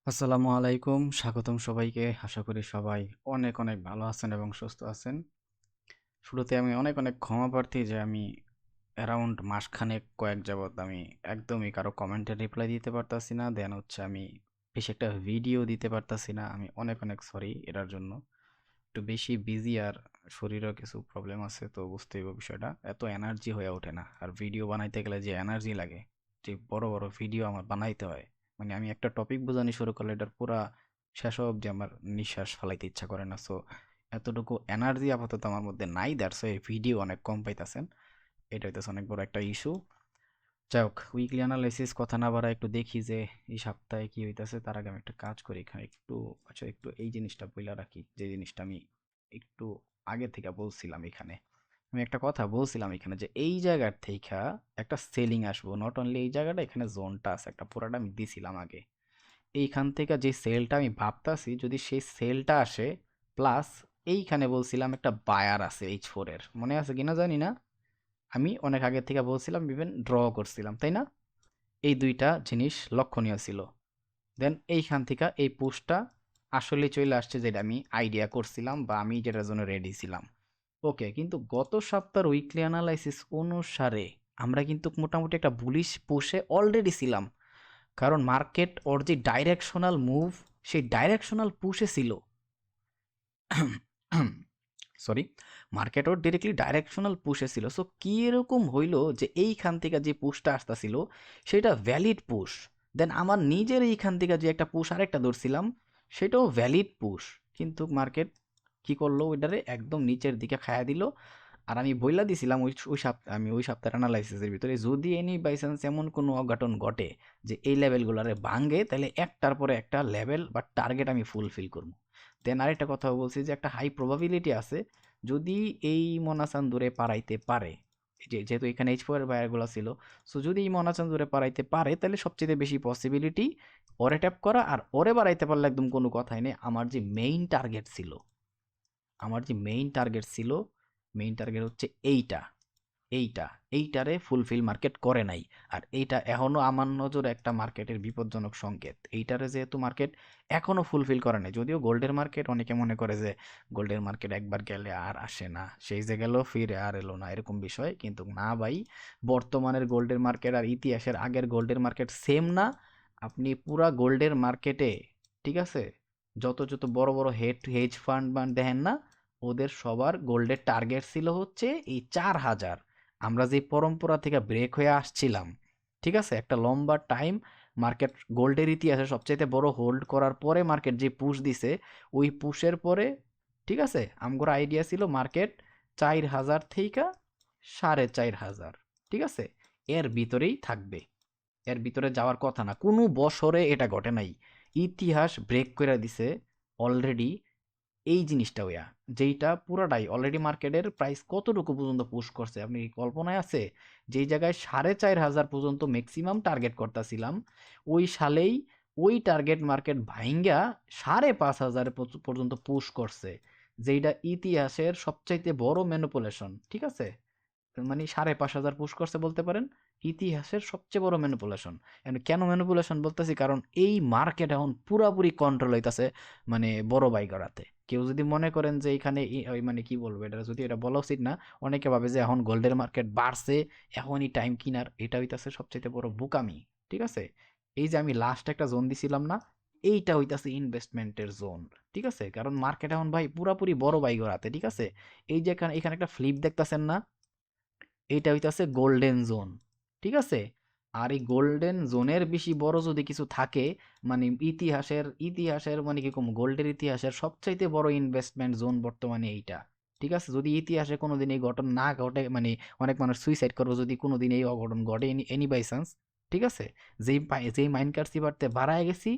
আসসালামু আলাইকুম। স্বাগতম সবাইকে। আশা করি সবাই অনেক, অনেক ভালো আছেন এবং সুস্থ আছেন। শুরুতে আমি অনেক, অনেক ক্ষমা প্রার্থী যে আমি অ্যারাউন্ড মাসখানেক কয়েক যাবৎ আমি একদমই কারো কমেন্টের রিপ্লাই দিতে পারতাছি না। দেন হচ্ছে আমি বেশি একটা ভিডিও দিতে পারতাছি না। আমি অনেক, অনেক সরি এটার জন্য। একটু বেশি বিজি আর শরীরেও কিছু প্রবলেম আছে তো বুঝতেই হবে বিষয়টা। এত এনার্জি হয়ে ওঠে না। আর ভিডিও বানাইতে গেলে যে এনার্জি লাগে, যে বড়, বড় ভিডিও আমার বানাইতে হয়। মানে আমি একটা টপিক বোঝানি শুরু করলে এটার পুরা শেষ অবধি আমার নিঃশ্বাস ফেলাইতে ইচ্ছা করে না। সো এতটুকু এনার্জি আপাতত আমার মধ্যে নাই, দ্যাটস ওয়াই ভিডিও অনেক কম পাইতাছেন। এটা হইতেছে অনেক বড় একটা ইস্যু। যাই হোক, উইকলি অ্যানালাইসিস কথা না বাড়ায় একটু দেখি যে এই সপ্তাহে কি হইতাছে। তার আগে আমি একটা কাজ করি এখানে একটু। আচ্ছা, একটু এই জিনিসটা বইলা রাখি, যে জিনিসটা আমি একটু আগে থেকে বলছিলাম এখানে। আমি একটা কথা বলছিলাম এখানে যে এই জায়গার থেকে একটা সেলিং আসবো। নট অনলি এই জায়গাটা, এখানে জোনটা আছে একটা, পুরাটা আমি দিছিলাম আগে। এইখান থেকে যে সেলটা আমি ভাবতাছি, যদি সেই সেলটা আসে, প্লাস এইখানে বলছিলাম একটা বায়ার আছে H4 এর, মনে আছে কিনা জানি না। আমি অনেক আগে থেকে বলছিলাম, ইভেন ড্র করছিলাম, তাই না? এই দুইটা জিনিস লক্ষণীয় ছিল। দেন এইখান থেকে এই পোস্টটা আসলে চলে আসছে, যেটা আমি আইডিয়া করছিলাম বা আমি যেটার জন্য রেডি ছিলাম। ওকে, কিন্তু গত সপ্তাহের উইকলি অ্যানালাইসিস অনুসারে আমরা কিন্তু মোটামুটি একটা বুলিশ পুশে অলরেডি ছিলাম। কারণ মার্কেট ওর যে ডাইরেকশনাল মুভ, সেই ডাইরেকশনাল পুশে ছিল। সরি, মার্কেট ওর ডিরেক্টলি ডাইরেকশনাল পুশে ছিল। সো কি এরকম হইলো যে এইখান থেকে যে পুশটা আসতেছিল সেটা ভ্যালিড পুশ। দেন আমার নিজের এইখান থেকে যে একটা পুশ আরেকটা ধরছিলাম, সেটাও ভ্যালিড পুশ। কিন্তু মার্কেট কি করলো, ওইটারে একদম নিচের দিকে খায়া দিল। আর আমি বইলা দিছিলাম আমি ওই সপ্তাহের অ্যানালাইসিসের ভিতরে, যদি এনি বাই চান্স এমন কোনো অঘটন ঘটে যে এই লেভেলগুলোরে ভাঙে, তাহলে একটার পরে একটা লেভেল বা টার্গেট আমি ফুলফিল করবো। দেন আরেকটা কথা বলছি যে একটা হাই প্রবাবিলিটি আছে, যদি এই মনাসান দূরে পারাইতে পারে, যেহেতু এখানে H4 এর বায়ারগুলো ছিল, সো যদি এই মনাসান দূরে পারাইতে পারে, তাহলে সবচেয়ে বেশি পসিবিলিটি ওরে ট্যাপ করা। আর ওরে বাড়াইতে পারলে একদম কোনো কথাই নেই। আমার যে মেইন টার্গেট ছিল মেইন টার্গেট হচ্ছে এইটা, এইটা এইটারে ফুলফিল মার্কেট করে নাই। আর এইটা এখনো আমার নজরে একটা মার্কেটের বিপজ্জনক সংকেত। এইটারে যেহেতু মার্কেট এখনো ফুলফিল করে নাই, যদিও গোল্ডের মার্কেট অনেকে মনে করে যে গোল্ডের মার্কেট একবার গেলে আর আসে না, সেই যে গেল ফিরে আর এলো না, এরকম বিষয় কিন্তু না ভাই। বর্তমানের গোল্ডের মার্কেট আর ইতিহাসের আগের গোল্ডের মার্কেট সেম না। আপনি পুরা গোল্ডের মার্কেটে, ঠিক আছে, যত যত বড় বড় হেজ ফান্ড দেখেন না, ওদের সবার গোল্ডের টার্গেট ছিল হচ্ছে এই 4,000। আমরা যে পরম্পরা থেকে ব্রেক হয়ে আসছিলাম, ঠিক আছে, একটা লম্বা টাইম মার্কেট গোল্ডের ইতিহাসে সবচাইতে বড় হোল্ড করার পরে মার্কেট যে পুশ দিছে, ওই পুশের পরে, ঠিক আছে, আমগোর আইডিয়া ছিল মার্কেট 4,000 থেকে 4,500, ঠিক আছে, এর ভিতরেই থাকবে। এর ভিতরে যাওয়ার কথা না, কোনো বছরে এটা ঘটে নাই। ইতিহাস ব্রেক করে দিছে অলরেডি এই জিনিসটা ওয়া, যেইটা পুরাটাই অলরেডি মার্কেটের প্রাইস কতটুকু পর্যন্ত পুশ করছে আপনি কি কল্পনায় আছে? যেই জায়গায় 4,500 পর্যন্ত ম্যাক্সিমাম টার্গেট করতেছিলাম, ওই সালেই ওই টার্গেট মার্কেট ভাইঙ্গা 5,500 পর্যন্ত পুশ করছে, যেইটা ইতিহাসের সবচাইতে বড় ম্যানিপুলেশন, ঠিক আছে। মানে 5,500 পুশ করছে বলতে পারেন ইতিহাসের সবচেয়ে বড় ম্যানিপুলেশন। কেন ম্যানিপুলেশন বলতেছি, কারণ এই মার্কেট এখন পুরাপুরি কন্ট্রোল হইতাছে, মানে বড় বাই করাতে। কেউ যদি মনে করেন যে এখানে ওই মানে কি বলবো, এটা যদি এটা বলা উচিত না, অনেকে ভাবে যে এখন গোল্ডের মার্কেট বাড়ছে, এখনই টাইম কিনার, এটা হইতাছে সবচেয়ে বড় বোকামি, ঠিক আছে। এই যে আমি লাস্ট একটা জোন দিছিলাম না, এইটা হইতাছে ইনভেস্টমেন্টের জোন, ঠিক আছে। কারণ মার্কেট এখন ভাই পুরাপুরি বড় বাই করাতে, ঠিক আছে। এই যে এখানে এখানে একটা ফ্লিপ দেখতাছেন না, এইটা হইতাছে গোল্ডেন জোন, ঠিক আছে। আর এই গোল্ডেন জোনের বেশি বড় যদি কিছু থাকে, মানে ইতিহাসের মানে কি কম, গোল্ডের ইতিহাসের সবচাইতে বড় ইনভেস্টমেন্ট জোন বর্তমানে এইটা, ঠিক আছে। যদি ইতিহাসে কোনোদিন এই ঘটনা না ঘটে, মানে অনেক মানুষ সুইসাইড করবে যদি কোনোদিন এই অঘটন ঘটে, এনি বাই চান্স, ঠিক আছে। যেই মাইন কার্সি বাড়তে বাড়ায় গেছি,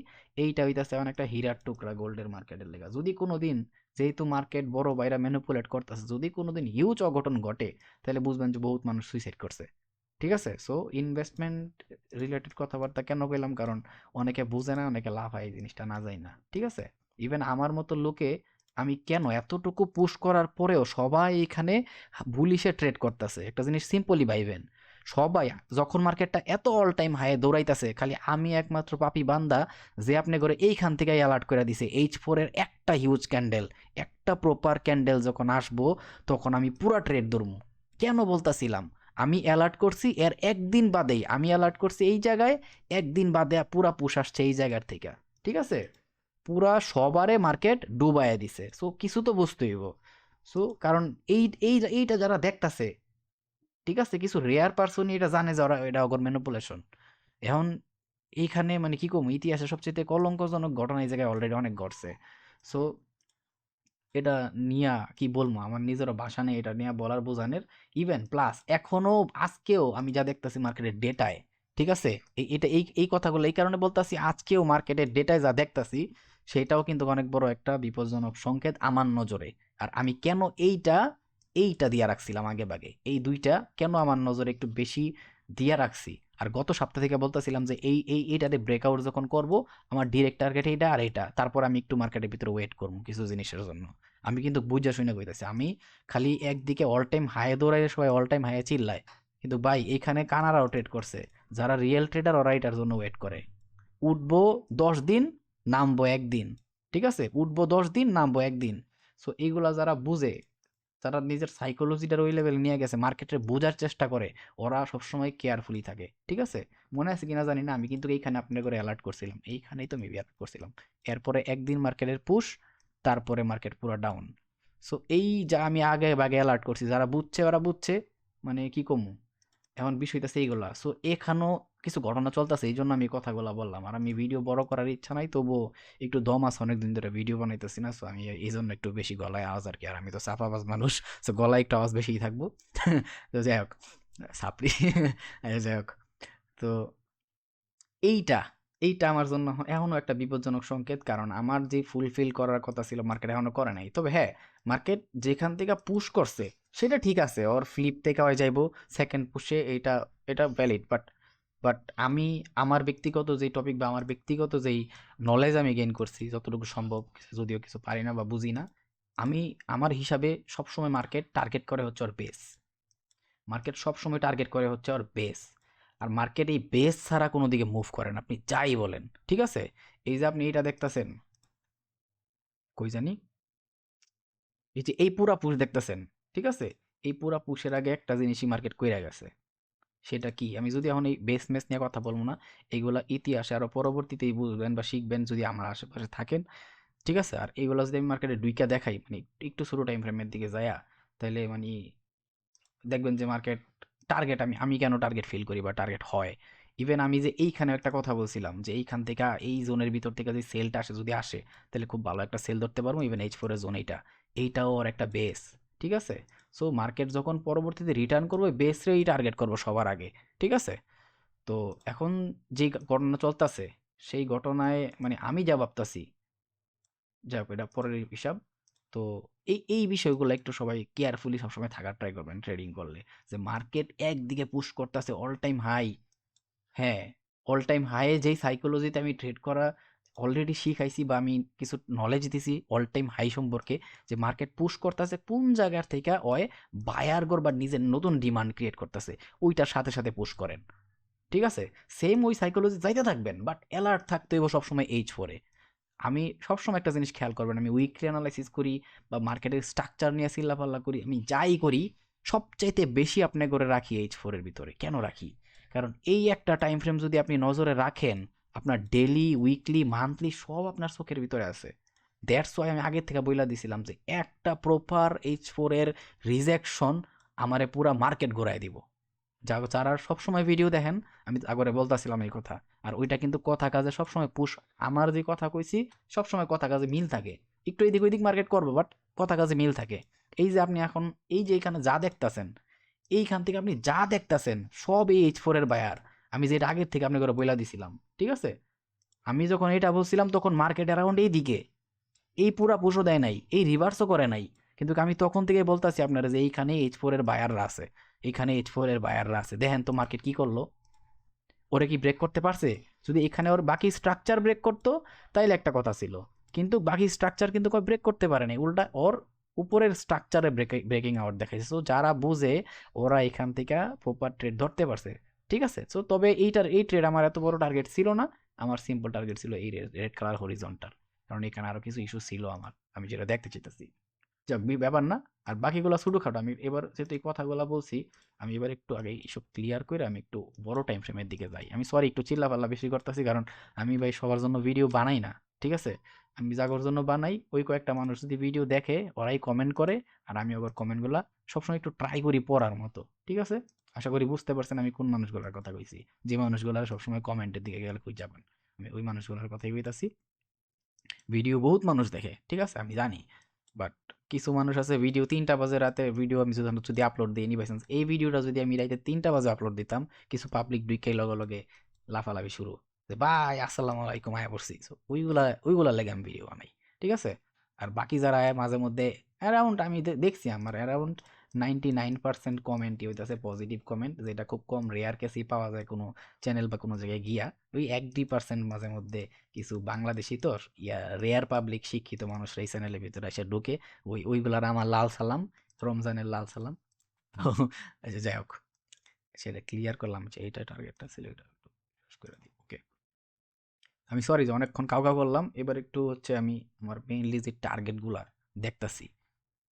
এইটা হইতাছে অনেকটা হীরার টুকরা গোল্ডের মার্কেটের লেগা। যদি কোনোদিন, যেহেতু মার্কেট বড় বাইরা ম্যানিপুলেট করতেছে, যদি কোনোদিন হিউজ অঘটন ঘটে, তাহলে বুঝবেন যে বহুত মানুষ সুইসাইড করছে, ঠিক আছে। সো ইনভেস্টমেন্ট রিলেটেড কথাবার্তা কেন কইলাম, কারণ অনেকে বুঝে না, অনেকে লাফায় এই জিনিসটা না যায় না, ঠিক আছে। ইভেন আমার মতো লোকে, আমি কেন এতটুকু পুশ করার পরেও সবাই এখানে বুলিশে ট্রেড করতেছে, একটা জিনিস সিম্পলি ভাইবেন। সবাই যখন মার্কেটটা এত অল টাইম হাই দৌড়াইতেছে, খালি আমি একমাত্র পাপি বান্দা যে আপনি করে এইখান থেকে অ্যালার্ট করে দিছে H4 এর একটা হিউজ ক্যান্ডেল, একটা প্রপার ক্যান্ডেল যখন আসবো তখন আমি পুরা ট্রেড ধরবো। কেন বলতাছিলাম, আমি অ্যালার্ট করছি এর একদিন বাদেই, আমি অ্যালার্ট করছি এই জায়গায়, একদিন বাদে পুরা পুশ আসছে এই জায়গার থেকে, ঠিক আছে? পুরা সবারে মার্কেট ডুবাইয়া দিছে। সো কিছু তো বুঝতেই হইব। সো কারণ এইটা যারা দেখতাছে, ঠিক আছে, কিছু রেয়ার পার্সনই এটা জানে যে ওরা এটা অগর ম্যানিপুলেশন। এখন এইখানে মানে কি কম, ইতিহাসে সবচেয়ে কলঙ্কজনক ঘটনা এই জায়গায় অলরেডি অনেক ঘটছে। সো এটা নিয়া কি বলবো, আমার নিজেরও ভাষা নেই এটা নিয়ে বলার বোঝানোর। ইভেন প্লাস এখনো আজকেও আমি যা দেখতেছি মার্কেটের ডেটায়, ঠিক আছে, এটা এই কথাগুলো এই কারণে বলতাছি, আজকেও মার্কেটের ডেটায় যা দেখতাছি সেটাও কিন্তু অনেক বড় একটা বিপজ্জনক সংকেত আমার নজরে। আর আমি কেন এইটা দিয়া রাখছিলাম আগে ভাগে, এই দুইটা কেন আমার নজরে একটু বেশি দিয়া রাখছি, আর গত সপ্তাহ থেকে বলতেছিলাম যে এইটাতে ব্রেকআউট যখন করব আমার ডিরেক্ট টার্গেট এইটা আর এইটা, তারপর আমি একটু মার্কেটের ভিতরে ওয়েট করবো কিছু জিনিসের জন্য। আমি কিন্তু বুঝা শুনে কইতাছি, আমি খালি একদিকে অল টাইম হাই দৌড়াই, সবাই অল টাইম হাই চিল্লায়, কিন্তু ভাই এইখানে কানারাও ট্রেড করছে, যারা রিয়েল ট্রেডার ওরা এটার জন্য ওয়েট করে। উঠবো 10 দিন, নামবো একদিন, ঠিক আছে, উঠবো 10 দিন, নামবো একদিন। সো এইগুলা যারা বুঝে, যারা নিজের সাইকোলজিটার ওই লেভেল নিয়ে গেছে, মার্কেটে বোঝার চেষ্টা করে, ওরা সবসময় কেয়ারফুলি থাকে, ঠিক আছে? মনে আছে কিনা জানি না, আমি কিন্তু এইখানে আপনার করে অ্যালার্ট করছিলাম, এইখানেই তো মেবি অ্যালার্ট করছিলাম। এরপরে একদিন মার্কেটের পুশ, তারপরে মার্কেট পুরো ডাউন। সো এই যা আমি আগে ভাগে অ্যালার্ট করছি, যারা বুঝছে ওরা বুঝছে, মানে কি কমু, এখন বিষয়টা সেইগুলা। সো এখানেও কিছু ঘটনা চলতেছে, এই জন্য আমি কথাগুলা বললাম। আর আমি ভিডিও বড় করার ইচ্ছা নাই, তবুও একটু দম আছে, অনেকদিন ধরে ভিডিও বানাইতেছি না, সো আমি এই জন্য একটু বেশি গলায় আওয়াজ আর কি। আর আমি তো চাপাবাজ মানুষ, সো গলায় একটু আওয়াজ বেশিই থাকবো। তো যাই হোক, সাপড়ি। যাই হোক, তো এইটা এইটা আমার জন্য এখনো একটা বিপজ্জনক সংকেত, কারণ আমার যে ফুলফিল করার কথা ছিল মার্কেট এখনো করে নাই। তবে হ্যাঁ, মার্কেট যেখান থেকে পুশ করছে সেটা ঠিক আছে, ওর ফ্লিপ থেকে হয়ে যাইবো সেকেন্ড পুশে, এটা এটা ভ্যালিড। বাট আমি আমার ব্যক্তিগত যে টপিক বা আমার ব্যক্তিগত যেই নলেজ আমি গেইন করছি যতটুকু সম্ভব, যদিও কিছু পারি না বা বুঝি না, আমি আমার হিসাবে সবসময় মার্কেট টার্গেট করে হচ্ছে ওর বেস। মার্কেট সবসময় টার্গেট করে হচ্ছে ওর বেস। আর মার্কেট এই বেস ছাড়া কোনো দিকে মুভ করেন, আপনি যাই বলেন, ঠিক আছে? এই যে আপনি এইটা দেখতেছেন, কই জানি, এই যে এই পুরা পুশ দেখতেছেন, ঠিক আছে, এই পুরা পুশের আগে একটা জিনিসই মার্কেট কইরা গেছে। সেটা কি, আমি যদি এখন এই বেস মেস নিয়ে কথা বলবো না, এইগুলা ইতিহাসে আরো পরবর্তীতেই বুঝবেন বা শিখবেন যদি আমার আশেপাশে থাকেন, ঠিক আছে? আর এইগুলা যদি আমি মার্কেটে ডুইকা দেখাই, মানে একটু ছোট টাইম ফ্রেমের দিকে যায়া, তাহলে মানে দেখবেন যে মার্কেট টার্গেট, আমি কেন টার্গেট ফিল করি বা টার্গেট হয়। ইভেন আমি যে এইখানে একটা কথা বলছিলাম যে এইখান থেকে এই জোনের ভিতর থেকে যে সেলটা আসে, যদি আসে তাহলে খুব ভালো একটা সেল ধরতে পারবো। ইভেন H4 এর জোন এইটাও ওর একটা বেস, ঠিক আছে? সো মার্কেট যখন পরবর্তীতে রিটার্ন করবো বেসরেই টার্গেট করবো সবার আগে, ঠিক আছে? তো এখন যে ঘটনা চলতেছে সেই ঘটনায় মানে আমি যা ভাবতাছি, যাই হোক এটা পরের হিসাব। তো এই বিষয়গুলো একটু সবাই কেয়ারফুলি সবসময় থাকার ট্রাই করবেন ট্রেডিং করলে, যে মার্কেট একদিকে পুশ করতেছে অল টাইম হাই। হ্যাঁ, অল টাইম হাইয়ে যেই সাইকোলজিতে আমি ট্রেড করা অলরেডি শিখাইছি বা আমি কিছু নলেজ দিছি অল টাইম হাই সম্পর্কে, যে মার্কেট পুশ করতেছে কোন জায়গার থেকে ওয় বায়ার গর বা নিজের নতুন ডিমান্ড ক্রিয়েট করতেছে, ওইটার সাথে সাথে পুশ করেন, ঠিক আছে? সেম ওই সাইকোলজি যাইতে থাকবেন, বাট অ্যালার্ট থাকতে হইব সবসময় H4 এ। আমি সবসময় একটা জিনিস খেয়াল করবেন, আমি উইকলি অ্যানালাইসিস করি বা মার্কেটের স্ট্রাকচার নিয়ে চিল্লাপাল্লা করি, আমি যাই করি সবচাইতে বেশি আপনি করে রাখি H4 এর ভিতরে। কেন রাখি? কারণ এই একটা টাইম ফ্রেম যদি আপনি নজরে রাখেন, আপনার ডেলি, উইকলি, মান্থলি সব আপনার চোখের ভিতরে আছে। দ্যাটস ওয়াই আমি আগের থেকে বইলা দিছিলাম যে একটা প্রপার H4 এর রিজেকশন আমারে পুরা মার্কেট ঘোরায় দিব। যারা সবসময় ভিডিও দেখেন, আমি আগরে বলতাছিলাম এই কথা। আর ওইটা কিন্তু কথা কাজে সবসময় পুশ, আমার যে কথা কইছি সবসময় কথা কাজে মিল থাকে। একটু এদিক ওইদিক মার্কেট করবো, বাট কথা কাজে মিল থাকে। এই যে আপনি এখন এই যে এখানে যা দেখতাছেন, এইখান থেকে আপনি যা দেখতাছেন সব এই H4 এর বায়ার। আমি যেটা আগের থেকে আপনি করে বইলা দিছিলাম, ঠিক আছে? আমি যখন এটা বলছিলাম তখন মার্কেট অ্যারাউন্ড এই দিকে, এই পুরা পুশও দেয় নাই, এই রিভার্সও করে নাই। কিন্তু আমি তখন থেকে বলতাছি আপনারা যে এইখানে H4 এর বায়াররা আছে, এইখানে H4 এর বায়াররা আছে। দেখেন তো মার্কেট কি করলো, ওরে কি ব্রেক করতে পারছে? যদি এখানে ওর বাকি স্ট্রাকচার ব্রেক করতো তাইলে একটা কথা ছিল, কিন্তু বাকি স্ট্রাকচার কিন্তু ব্রেক করতে পারে নাই, উল্টা ওর উপরের স্ট্রাকচারে ব্রেকিং আউট দেখাইছে। সো যারা বুঝে ওরা এখান থেকে প্রপার ট্রেড ধরতে পারছে, ঠিক আছে। সো তবে এই ট্রেড আমার এত বড় টার্গেট ছিল না, আমার সিম্পল টার্গেট ছিল এই রেড কালার হরিজন্টাল, কারণ এখানে আরো কিছু ইস্যু ছিল আমার, আমি যেটা দেখতে চাইতেছি। যাক, ব্যাপার না। আর বাকিগুলো ছোটখাটো, আমি এবার যেহেতু এই কথাগুলো বলছি, আমি এবার একটু আগে এইসব ক্লিয়ার করে আমি একটু বড় টাইম ফ্রেমের দিকে যাই। আমি সরি একটু চিল্লাপাল্লা বেশি করতেছি, কারণ আমি ভাই সবার জন্য ভিডিও বানাই না, ঠিক আছে। আমি জাগর জন্য বানাই, ওই কয়েকটা মানুষ যদি ভিডিও দেখে ওরাই কমেন্ট করে, আর আমি আবার কমেন্টগুলা সবসময় একটু ট্রাই করি পড়ার মতো, ঠিক আছে। আশা করি বুঝতে পারছেন আমি কোন মানুষগুলোর কথা কইছি, যে মানুষগুলা সবসময় কমেন্টের দিকে গেলে খুঁজে যাবেন, আমি ওই মানুষগুলোর কথাই কইতাছি। ভিডিও বহুত মানুষ দেখে, ঠিক আছে, আমি জানি। বাট কিছু মানুষ আছে ভিডিও 3টা বাজে রাতে ভিডিও আমি যদি আপলোড দিই, বাই চান্স এই ভিডিওটা যদি আমি রাইতে 3টা বাজে আপলোড দিতাম, কিছু পাবলিক ঢুকে লগে লগে লাফালাফি শুরু, যে ভাই আসসালামু আলাইকুম আয়া পড়ছি। So, ওইগুলা লেগে আমি ভিডিও বানাই, ঠিক আছে। আর বাকি যারা আয় মাঝে মধ্যে অ্যারাউন্ড, আমি দেখছি আমার অ্যারাউন্ড 99% কমেন্টই হইতাছে পজিটিভ কমেন্ট, যেটা খুব কম রেয়ার কেসই পাওয়া যায় কোনো চ্যানেল বা কোনো জায়গায় গিয়া। ওই 1-2% মাঝে মধ্যে কিছু বাংলাদেশি তো রেয়ার পাবলিক শিক্ষিত মানুষরা এই চ্যানেলের ভিতরে এসে ঢুকে, ওইগুলার আমার লাল সালাম, রমজানের লাল সালাম। তো আচ্ছা, যাই হোক, সেটা ক্লিয়ার করলাম যে এইটা টার্গেটটা ছিল, এটা একটু শেষ করে দিই। ওকে, আমি সরি যে অনেকক্ষণ কাউকা করলাম, এবার একটু হচ্ছে আমি আমার মেইনলি যে টার্গেটগুলা দেখতাছি,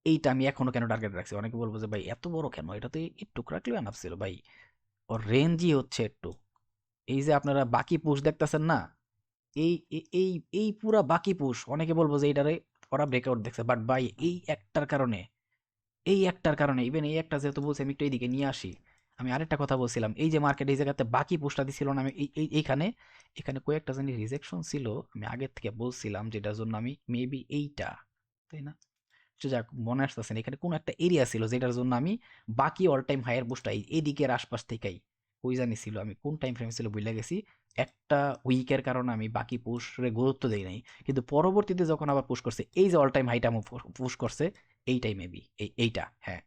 এইটা আমি এখনো কেন টার্গেট রাখছি। অনেকে বলবো যে ভাই এত বড় কেন, এটা তো একটু রাখলে আনাপ ছিল ভাই, ওর রেঞ্জই হচ্ছে একটু। এই যে আপনারা বাকি পুশ দেখতেছেন না, এই এই এই পুরা বাকি পুশ, অনেকে বলবো যে এটারে ওরা ব্রেকআউট দেখছে, বাট ভাই এই একটার কারণে ইভেন এই একটা যেহেতু বলছি, আমি একটু এইদিকে নিয়ে আসি। আমি আরেকটা কথা বলছিলাম, এই যে মার্কেট এই জায়গাতে বাকি পুশটা দিছিল না, আমি এইখানে এখানে কয়েকটা জানি রিজেকশন ছিল, আমি আগের থেকে বলছিলাম, যেটার জন্য আমি মেবি এইটা, তাই না? তো যাক, মনে আসতেছে না, এখানে কোনো একটা এরিয়া ছিল যেটার জন্য আমি বাকি অল টাইম হায়ার বুস্টটা এদিকের আশপাশ থেকেই, ওই জানি ছিল, আমি কোন টাইম ফ্রেম ছিল ভুলে গেছি। একটা উইকের কারণে আমি বাকি পুশরে গুরুত্ব দেই নাই, কিন্তু পরবর্তীতে যখন আবার পুশ করছে, এই যে অল টাইম হাইটা পুশ করছে, এইটাই মেবি এইটা, হ্যাঁ,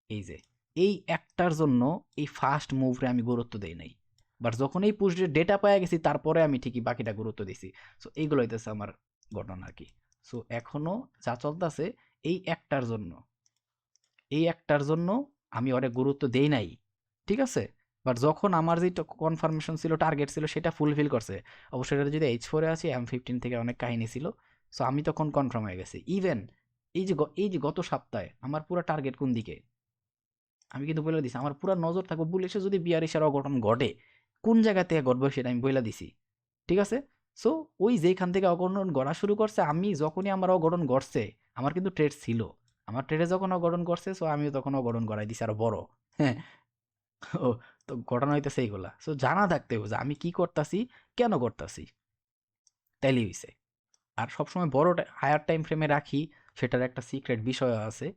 এই যে এই একটার জন্য এই ফার্স্ট মুভরে আমি গুরুত্ব দেই নাই। বাট যখন এই পুশ ডেটা পাওয়া গেছি, তারপরে আমি ঠিকই বাকিটা গুরুত্ব দিছি। সো এইগুলো হইতেছে আমার ঘটনা আর কি। সো এখনো যা চলতেছে, এই একটার জন্য এই একটার জন্য আমি অনেক গুরুত্ব দেই নাই, ঠিক আছে। বাট যখন আমার যে কনফার্মেশন ছিল, টার্গেট ছিল, সেটা ফুলফিল করছে। অবশ্যই এটা যদি H4-এ আছে, M15 থেকে অনেক কাহিনী ছিল। সো আমি তখন কনফার্ম হয়ে গেছি। ইভেন এই যে গত সপ্তাহে আমার পুরো টার্গেট কোন দিকে, আমি কিন্তু বলে দিছি, আমার পুরো নজর থাকবো বুলিশে যদি বিয়ারিশের অঘটন ঘটে, কোন জায়গা থেকে ঘটবে সেটা আমি বলে দিছি, ঠিক আছে। সো ওই যেখান থেকে অঘটন গড়া শুরু করছে, আমি যখনই আমার অঘটন ঘটছে, আমার কিন্তু ট্রেড ছিল, আমার ট্রেডে যখন অঘটন ঘটছে, সো আমিও তখন অঘটন গড়াই দিছি আরো বড়। হ্যাঁ। ও, তো ঘটনা হইতেছে এইগুলা। সো জানা থাকতে হবে যে আমি কি করতাছি, কেন করতাছি, তাইলেই হইছে। আর সবসময় বড় হায়ার টাইম ফ্রেমে রাখি, সেটার একটা সিক্রেট বিষয় আছে,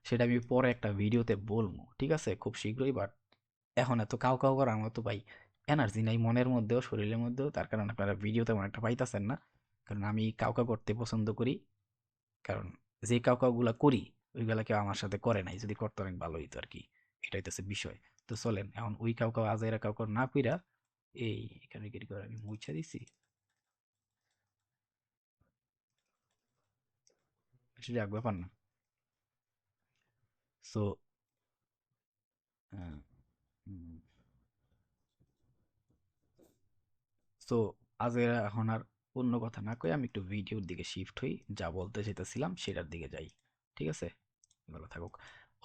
সেটা আমি পরে একটা ভিডিওতে বলবো, ঠিক আছে, খুব শীঘ্রই। বাট এখন এত কাউ কাউ করার মতো ভাই এনার্জি নাই মনের মধ্যেও শরীরের মধ্যেও, তার কারণে আপনারা ভিডিও তেমন একটা পাইতেছেন না। কারণ আমি কাউকা করতে পছন্দ করি, কারণ যে কাউকাগুলা করি, ওইগুলা কেউ আমার সাথে করে নাই, যদি করতে অনেক ভালো হইতো আর কি, এটা হইতেছে বিষয়। তো চলেন এখন ওই কাউকা আজাইরা কাউকা না কইরা, এই এখানে কি করে আমি মুছা দিছি, সেটা এক ব্যাপার না। সো সো আজ এখন আর অন্য কথা না কই আমি একটু ভিডিওর দিকে শিফট হই, যা বলতে চাইতেছিলাম সেটার দিকে যাই, ঠিক আছে। ভালো থাকুক।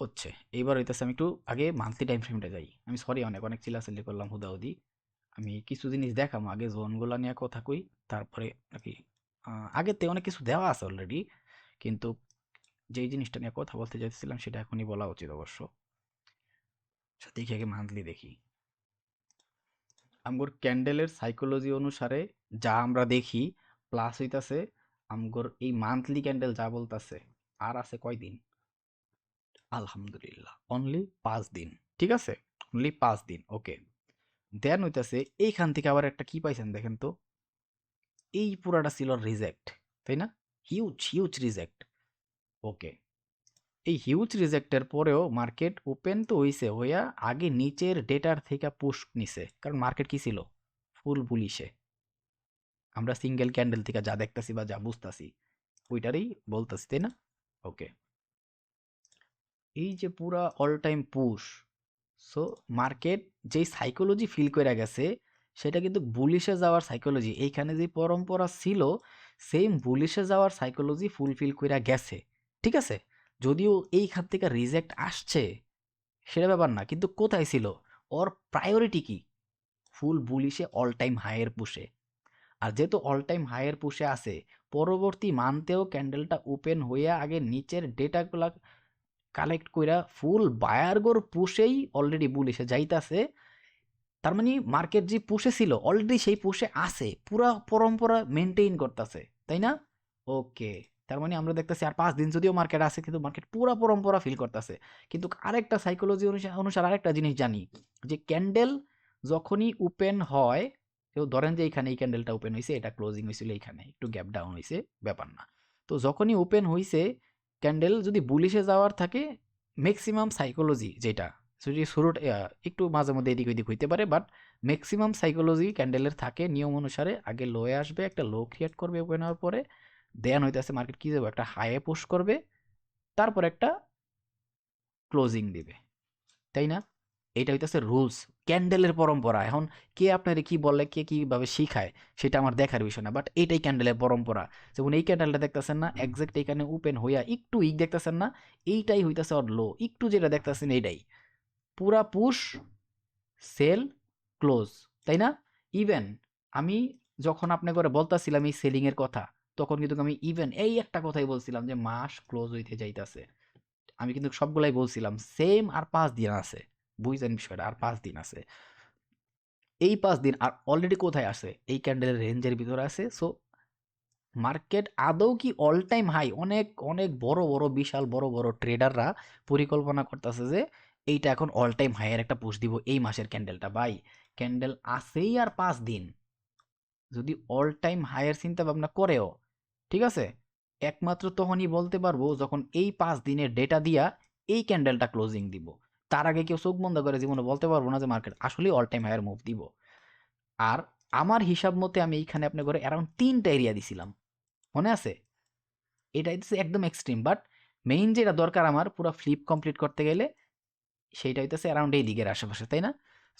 হচ্ছে এইবার হইতেছে, আমি একটু আগে মান্থলি টাইম ফ্রেমটা যাই। আমি সরি অনেক অনেক চিল্লাচিল্লি করলাম হুদাহুদি। আমি কিছু জিনিস দেখাম, আগে জোনগুলা নিয়ে কথা কই, তারপরে নাকি আগেতে অনেক কিছু দেওয়া আছে অলরেডি, কিন্তু যেই জিনিসটা নিয়ে কথা বলতে চাইছিলাম সেটা এখনই বলা উচিত অবশ্য। দেখি আগে মান্থলি দেখি। আমগোর ক্যান্ডেলের সাইকোলজি অনুসারে যা আমরা দেখি, প্লাস হইতাছে আমগোর এই মান্থলি ক্যান্ডেল যা বলতাছে, আর আছে কয়দিন, আলহামদুলিল্লাহ অনলি 5 দিন, ঠিক আছে, অনলি 5 দিন। ওকে, দেন হইতাছে এইখান থেকে আবার একটা কি পাইছেন দেখেন তো, এই পুরাটা ছিল রিজেক্ট, তাই না? Huge huge reject. ওকে, এই হিউজ রিজেক্টের পরেও মার্কেট ওপেন তো হইছে, হইয়া আগে নিচের ডেটার থেকে পুশ নিছে, কারণ মার্কেট কি ছিল, ফুল বুলিশে। আমরা সিঙ্গেল ক্যান্ডেল থেকে যা দেখতাছি বা যা বুঝতাছি, ওইটারই বলতাছি, তাই না? ওকে, এই যে পুরা all time push, so market যেই সাইকোলজি ফিল করে গেছে সেটা কিন্তু বুলিশে যাওয়ার সাইকোলজি, এইখানে যে পরম্পরা ছিল সেম বুলিশে যাওয়ার সাইকোলজি ফুলফিল করে গেছে। ঠিক আছে, যদিও এইখান থেকে রিজেক্ট আসছে সেটা ব্যাপার না, কিন্তু কোথায় ছিল ওর প্রায়োরিটি কি? ফুল বুলিশে অল টাইম হাইয়ের পুশে। আর যেহেতু অল টাইম হাইয়ের পুশে আছে, পরবর্তী মান্থেও ক্যান্ডেলটা ওপেন হইয়া আগে নিচের ডেটাগুলা কালেক্ট কইরা ফুল বায়ারগোর পুশেই অলরেডি বুলিশে যাইতাছে। তার মানে মার্কেট যে পুষে ছিল অলরেডি সেই পুষে আছে, পুরা পরম্পরা মেনটেইন করতেছে, তাই না? ওকে, তার মানে আমরা দেখতেছি আর 5 দিন যদিও মার্কেট আছে কিন্তু মার্কেট পুরা পরম্পরা ফিল করতেছে। কিন্তু আরেকটা সাইকোলজি অনুসারে আরেকটা জিনিস জানি, যে ক্যান্ডেল যখনই ওপেন হয়, কেউ ধরেন যে এইখানে এই ক্যান্ডেলটা ওপেন হয়েছে, এটা ক্লোজিং হয়েছিল এইখানে একটু গ্যাপ ডাউন হয়েছে, ব্যাপার না। তো যখনই ওপেন হয়েছে ক্যান্ডেল যদি বুলিশে যাওয়ার থাকে, ম্যাক্সিমাম সাইকোলজি যেটা, যদি শুরুট একটু মাঝে মধ্যে এদিক ওইদিক হইতে পারে, বাট ম্যাক্সিমাম সাইকোলজি ক্যান্ডেলের থাকে নিয়ম অনুসারে আগে লোয়ে আসবে, একটা লো ক্রিয়েট করবে ওপেন হওয়ার পরে, দেন হইতেছে মার্কেট কি যাবে, একটা হাইয়ে পুশ করবে, তারপর একটা ক্লোজিং দিবে, তাই না? এটা হইতেছে রুলস, ক্যান্ডেলের পরম্পরা। এখন কে আপনারে কি বলে, কে কিভাবে শিখায় সেটা আমার দেখার বিষয় না, বাট এইটাই ক্যান্ডেলের পরম্পরা। যেমন এই ক্যান্ডেলটা দেখতেছেন না, একজ্যাক্ট এখানে ওপেন হইয়া একটু উইক দেখতেছেন না, এইটাই হইতেছে ওর লো, একটু যেটা দেখতেছেন এইটাই পুরা পুশ সেল ক্লোজ, তাই না? ইভেন আমি যখন আপনি করে বলতাছিলাম এই সেলিং এর কথা, তখন কিন্তু আমি ইভেন এই একটা কথাই বলছিলাম যে মাস ক্লোজ হইতে যাইতাছে, আমি কিন্তু সবগুলাই বলছিলাম সেম, আর 5 দিন আছে, বুঝছেন বিষয়টা, আর 5 দিন আছে। এই 5 দিন আর অলরেডি কোথায় আছে, এই ক্যান্ডেলের রেঞ্জের ভিতরে আছে। সো মার্কেট আদৌ কি অল টাইম হাই, অনেক অনেক বড় বড় বিশাল বড় বড় ট্রেডাররা পরিকল্পনা করতেছে যে এইটা এখন অল টাইম হাইয়ের একটা পুশ দিব এই মাসের ক্যান্ডেলটা, ভাই ক্যান্ডেল আসেই আর 5 দিন, যদি অল টাইম হাইয়ের চিন্তা ভাবনা করেও, ঠিক আছে, একমাত্র তখনই বলতে পারবো যখন এই 5 দিনের ডেটা দিয়া এই ক্যান্ডেলটা ক্লোজিং দিব। তার আগে কেউ চোখ বন্ধ করে জীবনে বলতে পারবো না যে মার্কেট আসলে অল টাইম হাইয়ের মুভ দিব। আর আমার হিসাব মতে আমি এইখানে আপনার করে অ্যারাউন্ড 3টা এরিয়া দিছিলাম, মনে আছে? এটা হচ্ছে একদম এক্সট্রিম, বাট মেইন যেটা দরকার আমার পুরো ফ্লিপ কমপ্লিট করতে গেলে সেইটা হইতেছে অ্যারাউন্ড এই দিকের আশেপাশে, তাই না?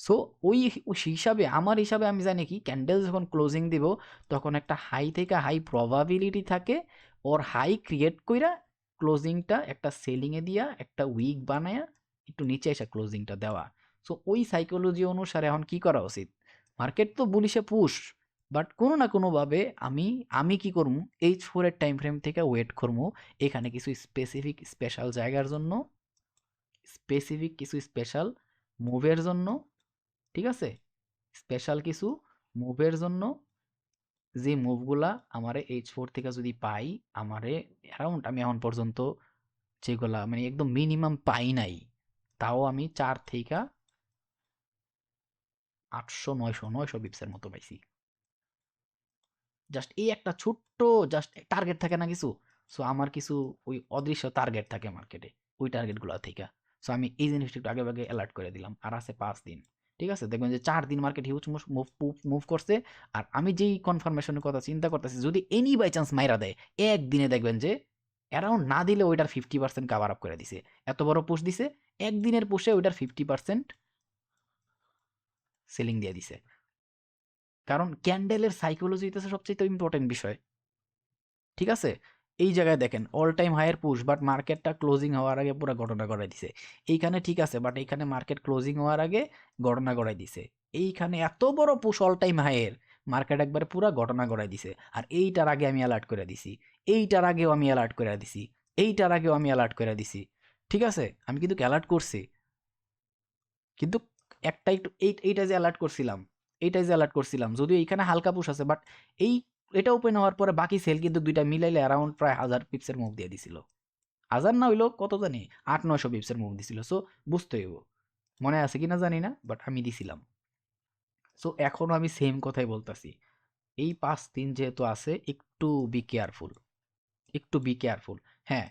সো ওই ওই হিসাবে আমার হিসাবে আমি জানি কি ক্যান্ডেল যখন ক্লোজিং দিব তখন একটা হাই থেকে হাই প্রবাবিলিটি থাকে ওর হাই ক্রিয়েট কইরা ক্লোজিংটা একটা সেলিংয়ে দিয়া একটা উইক বানায়া একটু নিচে এসে ক্লোজিংটা দেওয়া। সো ওই সাইকোলজি অনুসারে এখন কি করা উচিত? মার্কেট তো বুলিশে পুশ, বাট কোনো না কোনোভাবে আমি আমি কি করবো, H4 এর টাইম ফ্রেম থেকে ওয়েট করবো এখানে কিছু স্পেসিফিক স্পেশাল জায়গার জন্য, স্পেসিফিক কিছু স্পেশাল মুভের জন্য, ঠিক আছে, স্পেশাল কিছু মুভের জন্য, যে মুভগুলা আমারে H4 থেকে যদি পাই, আমারে অ্যারাউন্ড আমি এখন পর্যন্ত যেগুলা মানে একদম মিনিমাম পাই নাই, তাও আমি 4 থেকে 800 900 বিপসের মতো পাইছি। জাস্ট এই একটা ছোট্ট জাস্ট টার্গেট থাকে না কিছু, সো আমার কিছু ওই অদৃশ্য টার্গেট থাকে মার্কেটে, ওই টার্গেটগুলো থেকে। সো আমি এই জিনিসটা একটু আগে আগে অ্যালার্ট করে দিলাম, আর আছে 5 দিন। ঠিক আছে, দেখবেন যে 4 দিন মার্কেট হিউজ মুভ মুভ করছে, আর আমি যেই কনফার্মেশনের কথা চিন্তা করতেছি যদি এনি বাই চান্স মাইরা দেয় একদিনে, দেখবেন যে অ্যারাউন্ড না দিলে ওইটার 50% কাভার আপ করে দিছে, এত বড় পুশ দিছে, একদিনের পুশে ওইটার 50% সেলিং দিয়ে দিছে। কারণ ক্যান্ডেলের সাইকোলজি হইতেছে সবচেয়ে ইম্পর্টেন্ট বিষয়, ঠিক আছে? এই জায়গায় দেখেন অল টাইম হাইয়ের পুশ, বাট মার্কেটটা ক্লোজিং হওয়ার আগে পুরো ঘটনা ঘটাই দিছে। এইখানে ঠিক আছে, বাট এইখানে মার্কেট ক্লোজিং হওয়ার আগে ঘটনা ঘটাই দিছে। এইখানে এত বড় পুশ অল টাইম হাইয়ের, মার্কেট একবারে পুরো ঘটনা ঘটাই দিছে। আর এইটার আগে আমি অ্যালার্ট করে দিছি, এইটার আগেও আমি অ্যালার্ট করে দিছি, এইটার আগেও আমি অ্যালার্ট করে দিছি। ঠিক আছে, আমি কিন্তু অ্যালার্ট করছি, কিন্তু একটা একটু এইটা যে অ্যালার্ট করছিলাম, এইটাই যে অ্যালার্ট করছিলাম, যদিও এইখানে হালকা পুশ আছে, বাট এই এটা ওপেন হওয়ার পরে বাকি সেল কিন্তু দুইটা মিলাইলে অ্যারাউন্ড প্রায় 1000 পিপসের মুভ দিয়ে দিছিল। 1000 না হইলো কত জানি 800 900 পিপসের মুভ দিছিল। সো বুঝতে হইব, মনে আছে কিনা জানি না, বাট আমি দিছিলাম। সো এখনো আমি সেম কথাই বলতাছি, এই 5 দিন যেহেতু আছে একটু বি কেয়ারফুল, একটু বি কেয়ারফুল। হ্যাঁ,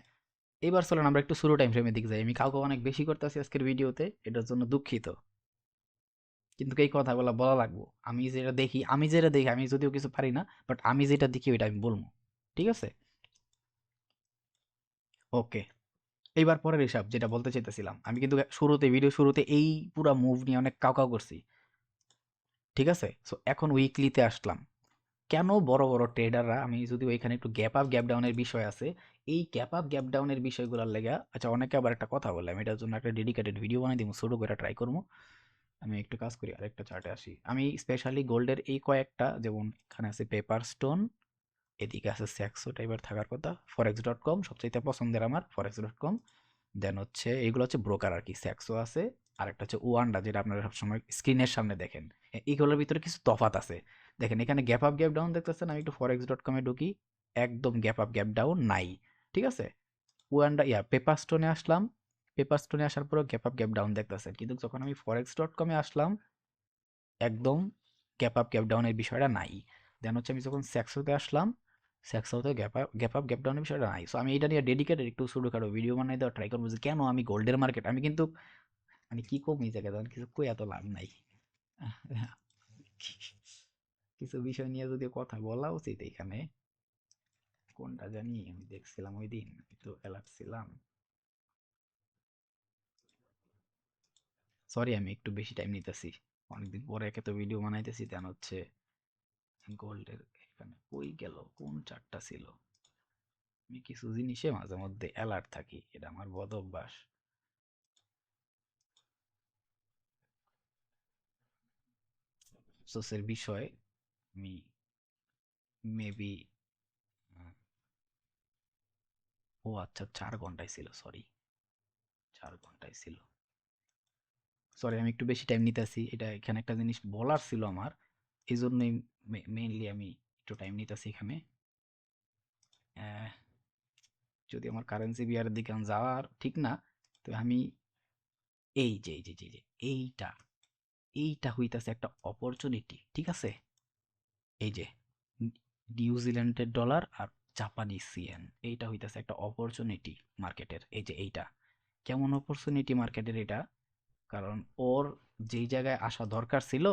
এবার চলেন আমরা একটু শুরু টাইম ফ্রেমের দিকে যাই। আমি কাউকে অনেক বেশি করতেছি আজকের ভিডিওতে, এটার জন্য দুঃখিত, কিন্তু এই কথাগুলো বলা লাগবো। আমি যেটা দেখি আমি যদিও কিছু পারি না, বাট আমি যেটা দেখি ওইটা আমি বলবো, ঠিক আছে? ওকে, এইবার পরের হিসাব যেটা বলতে চাইতেছিলাম, আমি কিন্তু ভিডিও শুরুতে এই পুরা মুভ নিয়ে অনেক কাউ করছি, ঠিক আছে? সো এখন উইকলিতে আসলাম। কেন বড় বড় ট্রেডাররা, আমি যদি ওইখানে একটু গ্যাপ আপ গ্যাপ ডাউনের বিষয় আছে, এই গ্যাপ আপ গ্যাপ ডাউনের বিষয়গুলোর লেগা, আচ্ছা অনেকে আবার একটা কথা বলে, আমি এটার জন্য একটা ডেডিকেটেড ভিডিও বানাই দিব, ছোট করে ট্রাই করবো। আমি একটু কাজ করি, আরেকটা চার্টে আসি। আমি স্পেশালি গোল্ডের এই কয়েকটা, যেমন এখানে আছে পেপার স্টোন, এদিকে আছে স্যাক্সো টাইপের থাকার কথা, forex.com সবচাইতে পছন্দের আমার forex.com। দেন হচ্ছে এইগুলো হচ্ছে ব্রোকার আর কি, স্যাক্সো আছে, আর একটা হচ্ছে ওয়ান্ডা, যেটা আপনারা সবসময় স্ক্রিনের সামনে দেখেন। এইগুলোর ভিতরে কিছু তফাৎ আছে। দেখেন এখানে গ্যাপ আপ গ্যাপ ডাউন দেখতেছেন, আমি একটু forex.com এ ঢুকি, একদম গ্যাপ আপ গ্যাপ ডাউন নাই, ঠিক আছে? ওয়ান্ডা পেপার স্টোনে আসলাম, পেপার স্টোনে আসার পরেও গ্যাপ আপ গ্যাপ ডাউন দেখতেছেন, কিন্তু যখন আমি forex.com এ আসলাম, একদম গ্যাপ আপ গ্যাপ ডাউনের বিষয়টা নাই। দেন হচ্ছে আমি যখন স্যাক্সোতে আসলাম, স্যাক্সোতে গ্যাপ আপ গ্যাপ ডাউনের বিষয়টা নাই। সো আমি এটা নিয়ে ডেডিকেটেড একটু ছোটখাটো ভিডিও বানাই দেওয়া ট্রাই করবো, যে কেন আমি গোল্ডের মার্কেট, আমি কিন্তু মানে কি কম এই জায়গায় কিছু কই এত লাভ নাই। কিছু বিষয় নিয়ে যদি কথা বলা উচিত এখানে, কোনটা জানি আমি দেখছিলাম ওই দিন, একটু অ্যালার্ট ছিলাম। সরি আমি একটু বেশি টাইম নিতেছি, অনেকদিন পরে একে তো ভিডিও বানাইতেছি। দেন হচ্ছে গোল্ডের এখানে কই গেল, কোন চারটা ছিল? আমি কিছু জিনিসে মাঝে মধ্যে অ্যালার্ট থাকি, এটা আমার বদ অভ্যাস। সোর্সের বিষয় আমি মেবি, ও আচ্ছা 4 ঘন্টায় ছিল, সরি 4 ঘন্টায় ছিল। সরি আমি একটু বেশি টাইম নিতেছি, এটা এখানে একটা জিনিস বলার ছিল আমার, এই জন্যই মেইনলি আমি একটু টাইম নিতেছি এখানে। আহ, যদি আমার কারেন্সি বিয়ারের দিকে আমি যাওয়ার ঠিক না, তো আমি এই যে এইটা, এইটা হইতাছে একটা অপরচুনিটি, ঠিক আছে? এই যে নিউজিল্যান্ডের ডলার আর জাপানিজ সিয়েন, এইটা হইতাছে একটা অপরচুনিটি মার্কেটের। এই যে এইটা কেমন অপরচুনিটি মার্কেটের এটা, কারণ ওর যেই জায়গায় আসা দরকার ছিল,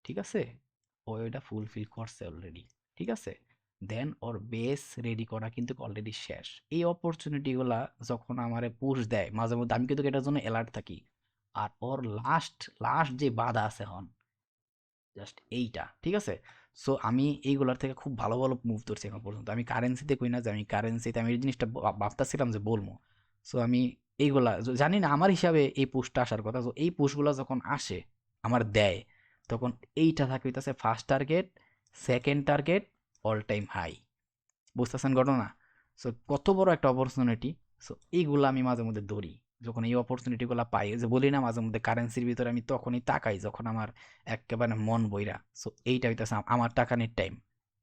ঠিক আছে, ও এটা ফুলফিল করছে অলরেডি, ঠিক আছে? দেন ওর বেস রেডি করা কিন্তু অলরেডি শেষ। এই অপরচুনিটি গুলা যখন আমারে পুশ দেয় মাঝে মধ্যে, আমি কিন্তু এটার জন্য অ্যালার্ট থাকি। আর ওর লাস্ট লাস্ট যে বাধা আছে হন, জাস্ট এইটা, ঠিক আছে? সো আমি এইগুলার থেকে খুব ভালো ভালো মুভ ধরছি এখন পর্যন্ত। আমি কারেন্সিতে কই না যে আমি কারেন্সিতে, আমি এই জিনিসটা ভাবতেছিলাম যে বলবো। সো আমি এইগুলা জানি না আমার হিসাবে এই পুশটা আসার কথা, তো এই পুশগুলা যখন আসে আমার দেয়, তখন এইটা থাকে হইতাছে first target, second target, all time high. বুঝতেছেন ঘটনা? সো কত বড় একটা অপরচুনিটি। সো এইগুলা আমি মাঝে মধ্যে ধরি, যখন এই অপরচুনিটিগুলো পাই, যে বলি না মাঝে মধ্যে কারেন্সির ভিতরে আমি তখনই তাকাই যখন আমার একেবারে মন বইরা। সো এইটা হইতাছে আমার টাকানির টাইম,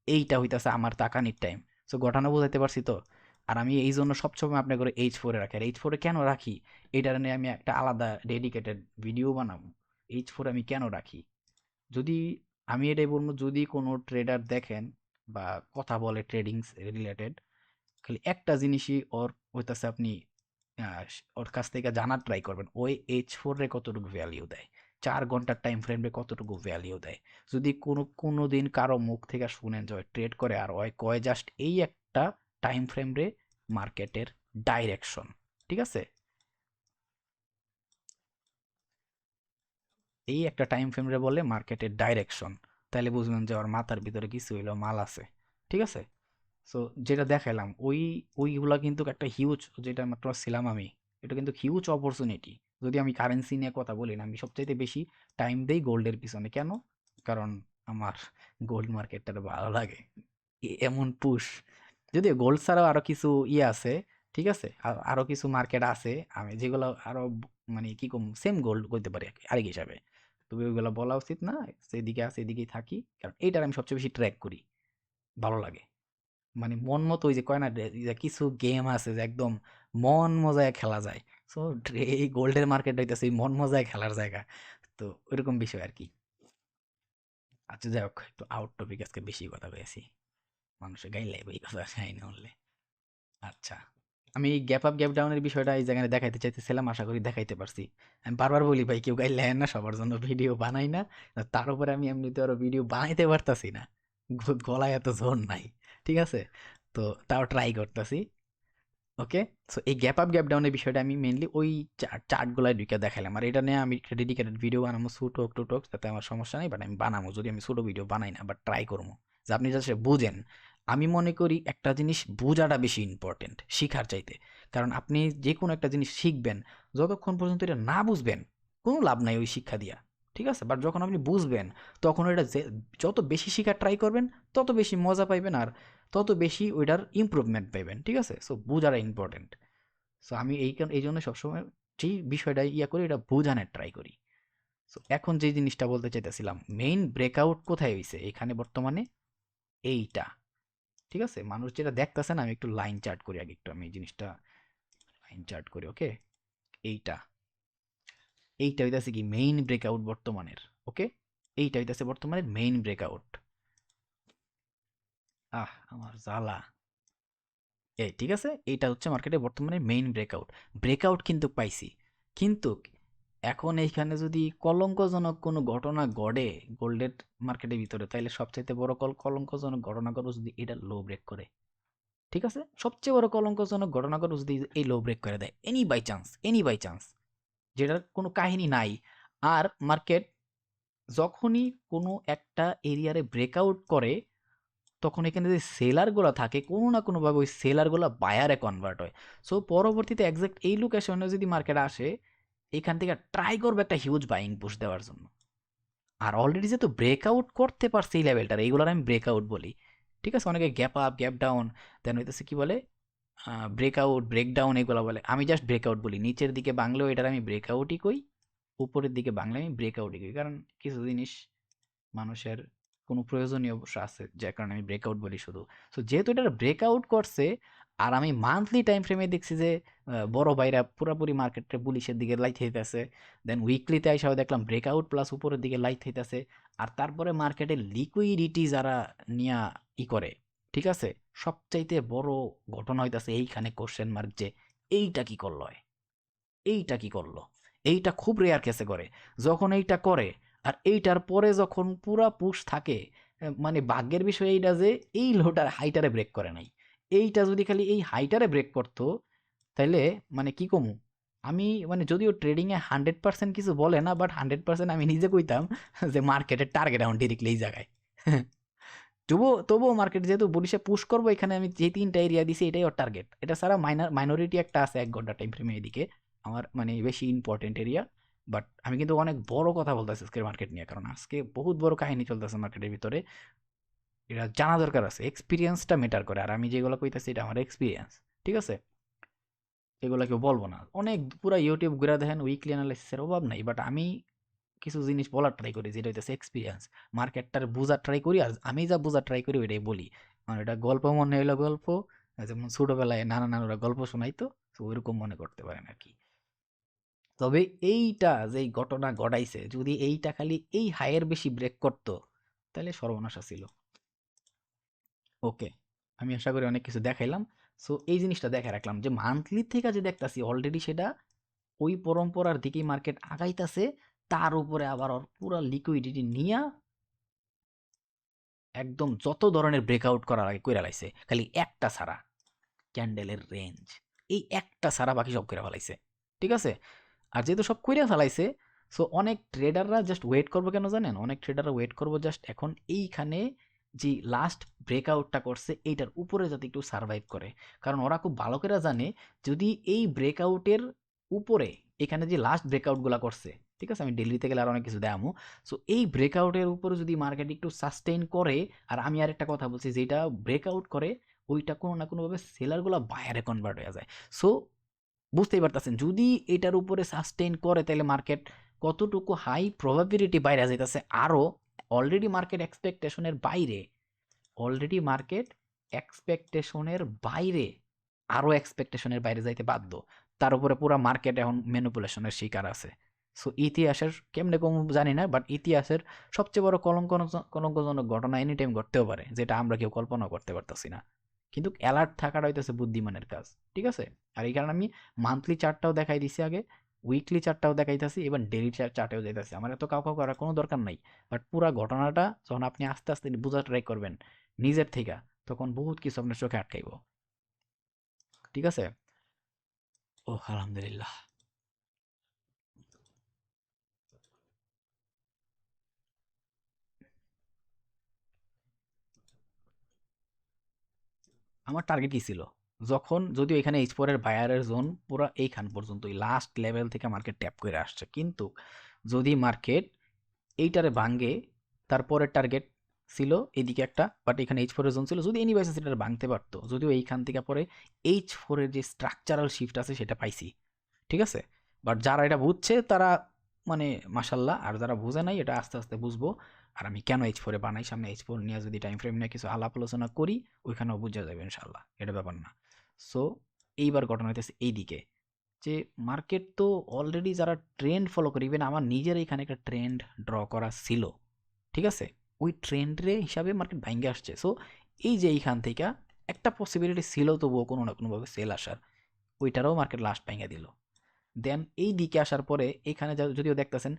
এইটা হইতাছে আমার টাকানির টাইম। সো ঘটনা বুঝাইতে পারছি তো? আর আমি এই জন্য সবসময় আপনার করে H4 রাখি। আর H4 কেন রাখি, এটার নিয়ে আমি একটা আলাদা ডেডিকেটেড ভিডিও বানাবো। H4 আমি কেন রাখি, যদি, আমি এটাই বলবো, যদি কোনো ট্রেডার দেখেন বা কথা বলে ট্রেডিং রিলেটেড, খালি একটা জিনিসই ওর হইতাছে, আপনি ওর কাছ থেকে জানার ট্রাই করবেন, ওই H4 রে কতটুকু ভ্যালিউ দেয়, 4 ঘন্টার টাইম ফ্রেম রে কতটুকু ভ্যালিউ দেয়। যদি কোনো দিন কারো মুখ থেকে শুনেন যে ট্রেড করে আর ওই কয় জাস্ট এই একটা টাইম ফ্রেম রে মার্কেটের ডাইরেকশন, ঠিক আছে, এই একটা টাইম ফ্রেম রে বলে মার্কেটের ডাইরেকশন, তাহলে বুঝবেন যে ওর মাথার ভিতরে কিছু হইলো মাল আছে, ঠিক আছে? সো যেটা দেখাইলাম ওইগুলা কিন্তু একটা হিউজ, যেটা মাত্র ছিলাম আমি, এটা কিন্তু হিউজ অপরচুনিটি। যদি আমি কারেন্সি নিয়ে কথা বলি না, আমি সবচাইতে বেশি টাইম দেই গোল্ডের পিছনে। কেন? কারণ আমার গোল্ড মার্কেটটা ভালো লাগে। এমন পুশ, যদিও গোল্ড ছাড়াও আরো কিছু ইয়ে আছে, ঠিক আছে, আরো কিছু মার্কেট আছে আমি যেগুলো আরো মানে কি কম সেম গোল্ড করতে পারি আরেক হিসাবে, তবে ওইগুলো বলা উচিত না। সেদিকে আছে এদিকেই থাকি, কারণ এইটার আমি সবচেয়ে বেশি ট্র্যাক করি, ভালো লাগে। মানে মন মতো, ওই যে কয় না যে কিছু গেম আছে যে একদম মন মজায় খেলা যায়। সো এই গোল্ডের মার্কেট হইতেছে এই মন মজায় খেলার জায়গা। তো ওইরকম বিষয় আর কি। আচ্ছা যাই হোক, একটু আউট টপিক, আজকে বেশি কথা বলেছি, মানুষের গাইলে লাগবে এই কথা খাই না বললে। আচ্ছা, আমি গ্যাপ আপ গ্যাপ ডাউনের বিষয়টা এই জায়গায় দেখাইতে চাইতেছিলাম, আশা করি দেখাইতে পারছি। আমি বারবার বলি ভাই কেউ গাইলে না, সবার জন্য ভিডিও বানাই না। তার উপরে আমি এমনিতে আরো ভিডিও বানাইতে পারতাছি না, গলায় এত জোর নাই, ঠিক আছে? তো তাও ট্রাই করতেছি। ওকে, সো এই গ্যাপ আপ গ্যাপ ডাউনের বিষয়টা আমি মেনলি ওই চার্টগুলাই ঢুকে দেখাইলাম, আর এটা নিয়ে আমি একটা ডেডিকেটেড ভিডিও বানাবো, ছোটো টু টোক, তাতে আমার সমস্যা নেই, বাট আমি বানাবো, যদি আমি ছোটো ভিডিও বানাই না, বাট ট্রাই করবো যে আপনি যাতে বুঝেন। আমি মনে করি একটা জিনিস বোঝাটা বেশি ইম্পর্টেন্ট শিখার চাইতে, কারণ আপনি যে কোনো একটা জিনিস শিখবেন, যতক্ষণ পর্যন্ত এটা না বুঝবেন কোনো লাভ নাই ওই শিক্ষা দিয়া, ঠিক আছে? বাট যখন আপনি বুঝবেন, তখন ওইটা যত বেশি শিখার ট্রাই করবেন, তত বেশি মজা পাইবেন, আর তত বেশি ওইটার ইমপ্রুভমেন্ট পাইবেন, ঠিক আছে? সো বোঝাটা ইম্পর্টেন্ট। সো আমি এই জন্য সবসময় যেই বিষয়টা ইয়া করি, এটা বোঝানোর ট্রাই করি। সো এখন যে জিনিসটা বলতে চাইতেছিলাম, মেইন ব্রেকআউট কোথায় হয়েছে এখানে বর্তমানে? এইটা, ঠিক আছে? মানুষ যেটা দেখতেছে না, আমি একটু লাইন চার্ট করি আগে, একটু আমি এই জিনিসটা লাইন চার্ট করি, ওকে? এইটা এইটা হইতাছে কি মেইন ব্রেকআউট বর্তমানের, ওকে? এইটা হইতাছে বর্তমানের মেইন ব্রেকআউট। আমার জ্বালা। ঠিক আছে, এইটা হচ্ছে মার্কেটে বর্তমানে মেইন ব্রেকআউট। ব্রেকআউট কিন্তু পাইছি, কিন্তু এখন এইখানে যদি কলঙ্কজনক কোনো ঘটনা ঘটে গোল্ডের মার্কেটের ভিতরে, তাইলে সবচাইতে বড় কলঙ্কজনক ঘটনা ঘটে যদি এটা লো ব্রেক করে, ঠিক আছে? সবচেয়ে বড় কলঙ্কজনক ঘটনা ঘটে যদি এই লো ব্রেক করে দেয়, এনি বাই চান্স, যেটার কোনো কাহিনী নাই। আর মার্কেট যখনই কোনো একটা এরিয়ারে ব্রেকআউট করে, তখন এখানে যে সেলারগুলো থাকে, কোনো না কোনোভাবে ওই সেলারগুলো বায়ারে কনভার্ট হয়। সো পরবর্তীতে এক্সাক্ট এই লোকেশনে যদি মার্কেট আসে, এখান থেকে ট্রাই করবে একটা হিউজ বাইং পুশ দেওয়ার জন্য। আর অলরেডি যেহেতু ব্রেকআউট করতে পারছে এই লেভেলটার, এইগুলোর আমি ব্রেকআউট বলি, ঠিক আছে? অনেকে গ্যাপ আপ গ্যাপ ডাউন, দেন হইতেছে কি বলে, ব্রেকআউট ব্রেকডাউন এগুলো বলে, আমি জাস্ট ব্রেকআউট বলি। নিচের দিকে বাংলাও এটার আমি ব্রেকআউটই কই, উপরের দিকে বাংলা আমি ব্রেকআউটই কই, কারণ কিছু জিনিস মানুষের কোনো প্রয়োজনীয় অবশ্য আছে, যার কারণে আমি ব্রেকআউট বলি শুধু। সো যেহেতু এটা ব্রেকআউট করছে, আর আমি মান্থলি টাইম ফ্রেমে দেখছি যে বড় ভাইরা পুরোপুরি মার্কেটে বুলিশের দিকে লাইট হইতেছে, দেন উইকলিতে আইসাও দেখলাম ব্রেকআউট প্লাস উপরের দিকে লাইট হইতেছে। আর তারপরে মার্কেটে লিকুইডিটি যারা নিয়া করে, ঠিক আছে, সবচাইতে বড় ঘটনা হইতাছে এইখানে কোশ্চেন মার্ক, যে এইটা কি করলো, এইটা কি করলো? এইটা খুব রেয়ার কেসে করে। যখন এইটা করে, আর এইটার পরে যখন পুরা পুশ থাকে, মানে ভাগ্যের বিষয় এইটা যে এই লোটার হাইটারে ব্রেক করে নাই। এইটা যদি খালি এই হাইটারে ব্রেক করতো, তাইলে মানে কি কমু, আমি মানে যদিও ট্রেডিং এ 100% কিছু বলে না, বাট 100% আমি নিজে কইতাম যে মার্কেটের টার্গেট এখন ডিরেক্টলি এই জায়গায়। তবুও মার্কেট যেহেতু বলিসে পুশ করবো, এখানে আমি যে 3টা এরিয়া দিছি এটাই ওর টার্গেট। এটা ছাড়া মাইনরিটি একটা আছে 1 ঘন্টা টাইম ফ্রেমে এদিকে, আমার মানে বেশি ইম্পর্টেন্ট এরিয়া। বাট আমি কিন্তু অনেক বড় কথা বলতেছি আজকের মার্কেট নিয়ে, কারণ আজকে বহুত বড় কাহিনী চলতেছে মার্কেটের ভিতরে। এটা জানা দরকার আছে, এক্সপিরিয়েন্সটা ম্যাটার করে, আর আমি যেগুলো কইতাছি এটা আমার এক্সপিরিয়েন্স, ঠিক আছে? এগুলা কেউ বলবো না। অনেক পুরা ইউটিউব ঘুরে দেখেন, উইকলি অ্যানালাইসিসের অভাব নাই, বাট আমি কিছু জিনিস বলার ট্রাই করি, যেটা হইতেছে এক্সপিরিয়েন্স। মার্কেটটার বুঝার ট্রাই করি, আর আমি যা বুঝার ট্রাই করি ওইটাই বলি। মানে এটা গল্প মনে হইলো গল্প, যেমন ছোটবেলায় নানা নানুরা গল্প শোনাইতো, তো ওইরকম মনে করতে পারেন আর কি। তবে এইটা যে ঘটনা ঘটাইছে, যদি এইটা খালি এই হাইয়ের বেশি ব্রেক করতো, তাহলে সর্বনাশা ছিল। ওকে, আমি আশা করি অনেক কিছু দেখাইলাম। সো এই জিনিসটা দেখে রাখলাম যে মান্থলি থেকে যে দেখতাছি অলরেডি সেটা ওই পরম্পরার দিকেই মার্কেট আগাইতাছে। তার উপরে আবার ওর পুরা লিকুইডিটি নিয়া একদম যত ধরনের ব্রেকআউট করার আগে কইরা লাইছে, খালি একটা ছাড়া, ক্যান্ডেলের রেঞ্জ, এই একটা ছাড়া বাকি সব কইরা ফেলাইছে, ঠিক আছে? আর যেহেতু সব কইরা ফেলাইছে, সো অনেক ট্রেডাররা জাস্ট ওয়েট করবো, কেন জানেন? অনেক ট্রেডাররা ওয়েট করবো জাস্ট এখন এইখানে যে লাস্ট ব্রেকআউটটা করছে এইটার উপরে যাতে একটু সার্ভাইভ করে। কারণ ওরা খুব ভালো করে জানে, যদি এই ব্রেকআউটের উপরে, এখানে যে লাস্ট ব্রেকআউটগুলো করছে, ঠিক আছে, আমি ডেলিতে গেলে আর অনেক কিছু দেখামু। সো এই ব্রেকআউটের উপরে যদি মার্কেট একটু সাস্টেইন করে, আর আমি আরেকটা কথা বলছি, যেটা ব্রেকআউট করে ওইটা কোনো না কোনোভাবে সেলারগুলো বায়ারে কনভার্ট হয়ে যায়। সো বুঝতেই পারতেছেন, যদি এটার উপরে সাস্টেইন করে, তাহলে মার্কেট কতটুকু হাই প্রবাবিলিটি বাইরে যাইতেছে আরও, অলরেডি মার্কেট এক্সপেকটেশনের বাইরে, অলরেডি মার্কেট এক্সপেকটেশনের বাইরে, আরও এক্সপেকটেশনের বাইরে যাইতে বাধ্য। তার উপরে পুরো মার্কেট এখন ম্যানিপুলেশনের শিকার আছে। সো ইতিহাসের কেমনে কম জানি না, বাট ইতিহাসের সবচেয়ে বড় কলঙ্কজনক ঘটনা এনি টাইম ঘটতেও পারে, যেটা আমরা কেউ কল্পনা করতে পারতেছি না। কিন্তু অ্যালার্ট থাকাটা হইতেছে বুদ্ধিমানের কাজ, ঠিক আছে? আর এই কারণে আমি মান্থলি চার্টটাও দেখাই দিছি আগে, উইকলি চার্টটাও দেখাইতেছি, এবার ডেইলি চার্টেও যাইতেছি। আমার এত কাউ কাউ করার কোনো দরকার নাই, বাট পুরা ঘটনাটা যখন আপনি আস্তে আস্তে বোঝার ট্রাই করবেন নিজের থেকে, তখন বহুত কিছু আপনার চোখে আটকাইব, ঠিক আছে? ও আলহামদুলিল্লাহ। আমার টার্গেট কি ছিল, যখন যদিও এখানে H4 এর বায়ারের জোন পুরো এইখান পর্যন্ত লাস্ট লেভেল থেকে মার্কেট ট্যাপ করে আসছে, কিন্তু যদি মার্কেট এইটারে ভাঙে, তারপরের টার্গেট ছিল এদিকে একটা, বাট এখানে H4 এর জোন ছিল, যদি এনি বাইসেন্স এটা ভাঙতে পারতো, যদিও এইখান থেকে পরে H4 এর যে স্ট্রাকচারাল শিফট আছে সেটা পাইছি, ঠিক আছে। বাট যারা এটা বুঝছে তারা মানে মাশাল্লাহ, আর যারা বুঝে নাই এটা আস্তে আস্তে বুঝবো। আর আমি কেন H4 এ বানাই, সামনে H4 নিয়ে যদি টাইম ফ্রেম নিয়ে কিছু আলাপ আলোচনা করি, ওইখানেও বুঝা যাবে ইনশাল্লাহ, এটা ব্যাপার না। সো এইবার ঘটনা হইতেছে এইদিকে, যে মার্কেট তো অলরেডি যারা ট্রেন্ড ফলো করে, ইভেন আমার নিজের এখানে একটা ট্রেন্ড ড্র করা ছিল, ঠিক আছে, ওই ট্রেন্ডে হিসাবে মার্কেট ভাঙ্গে আসছে। সো এই যে এইখান থেকে একটা পসিবিলিটি ছিল তবুও কোনো না কোনোভাবে সেল আসার, ওইটারও মার্কেট লাস্ট ভাঙ্গা দিল। দেন এই দিকে আসার পরে এখানে যদিও দেখতেছেন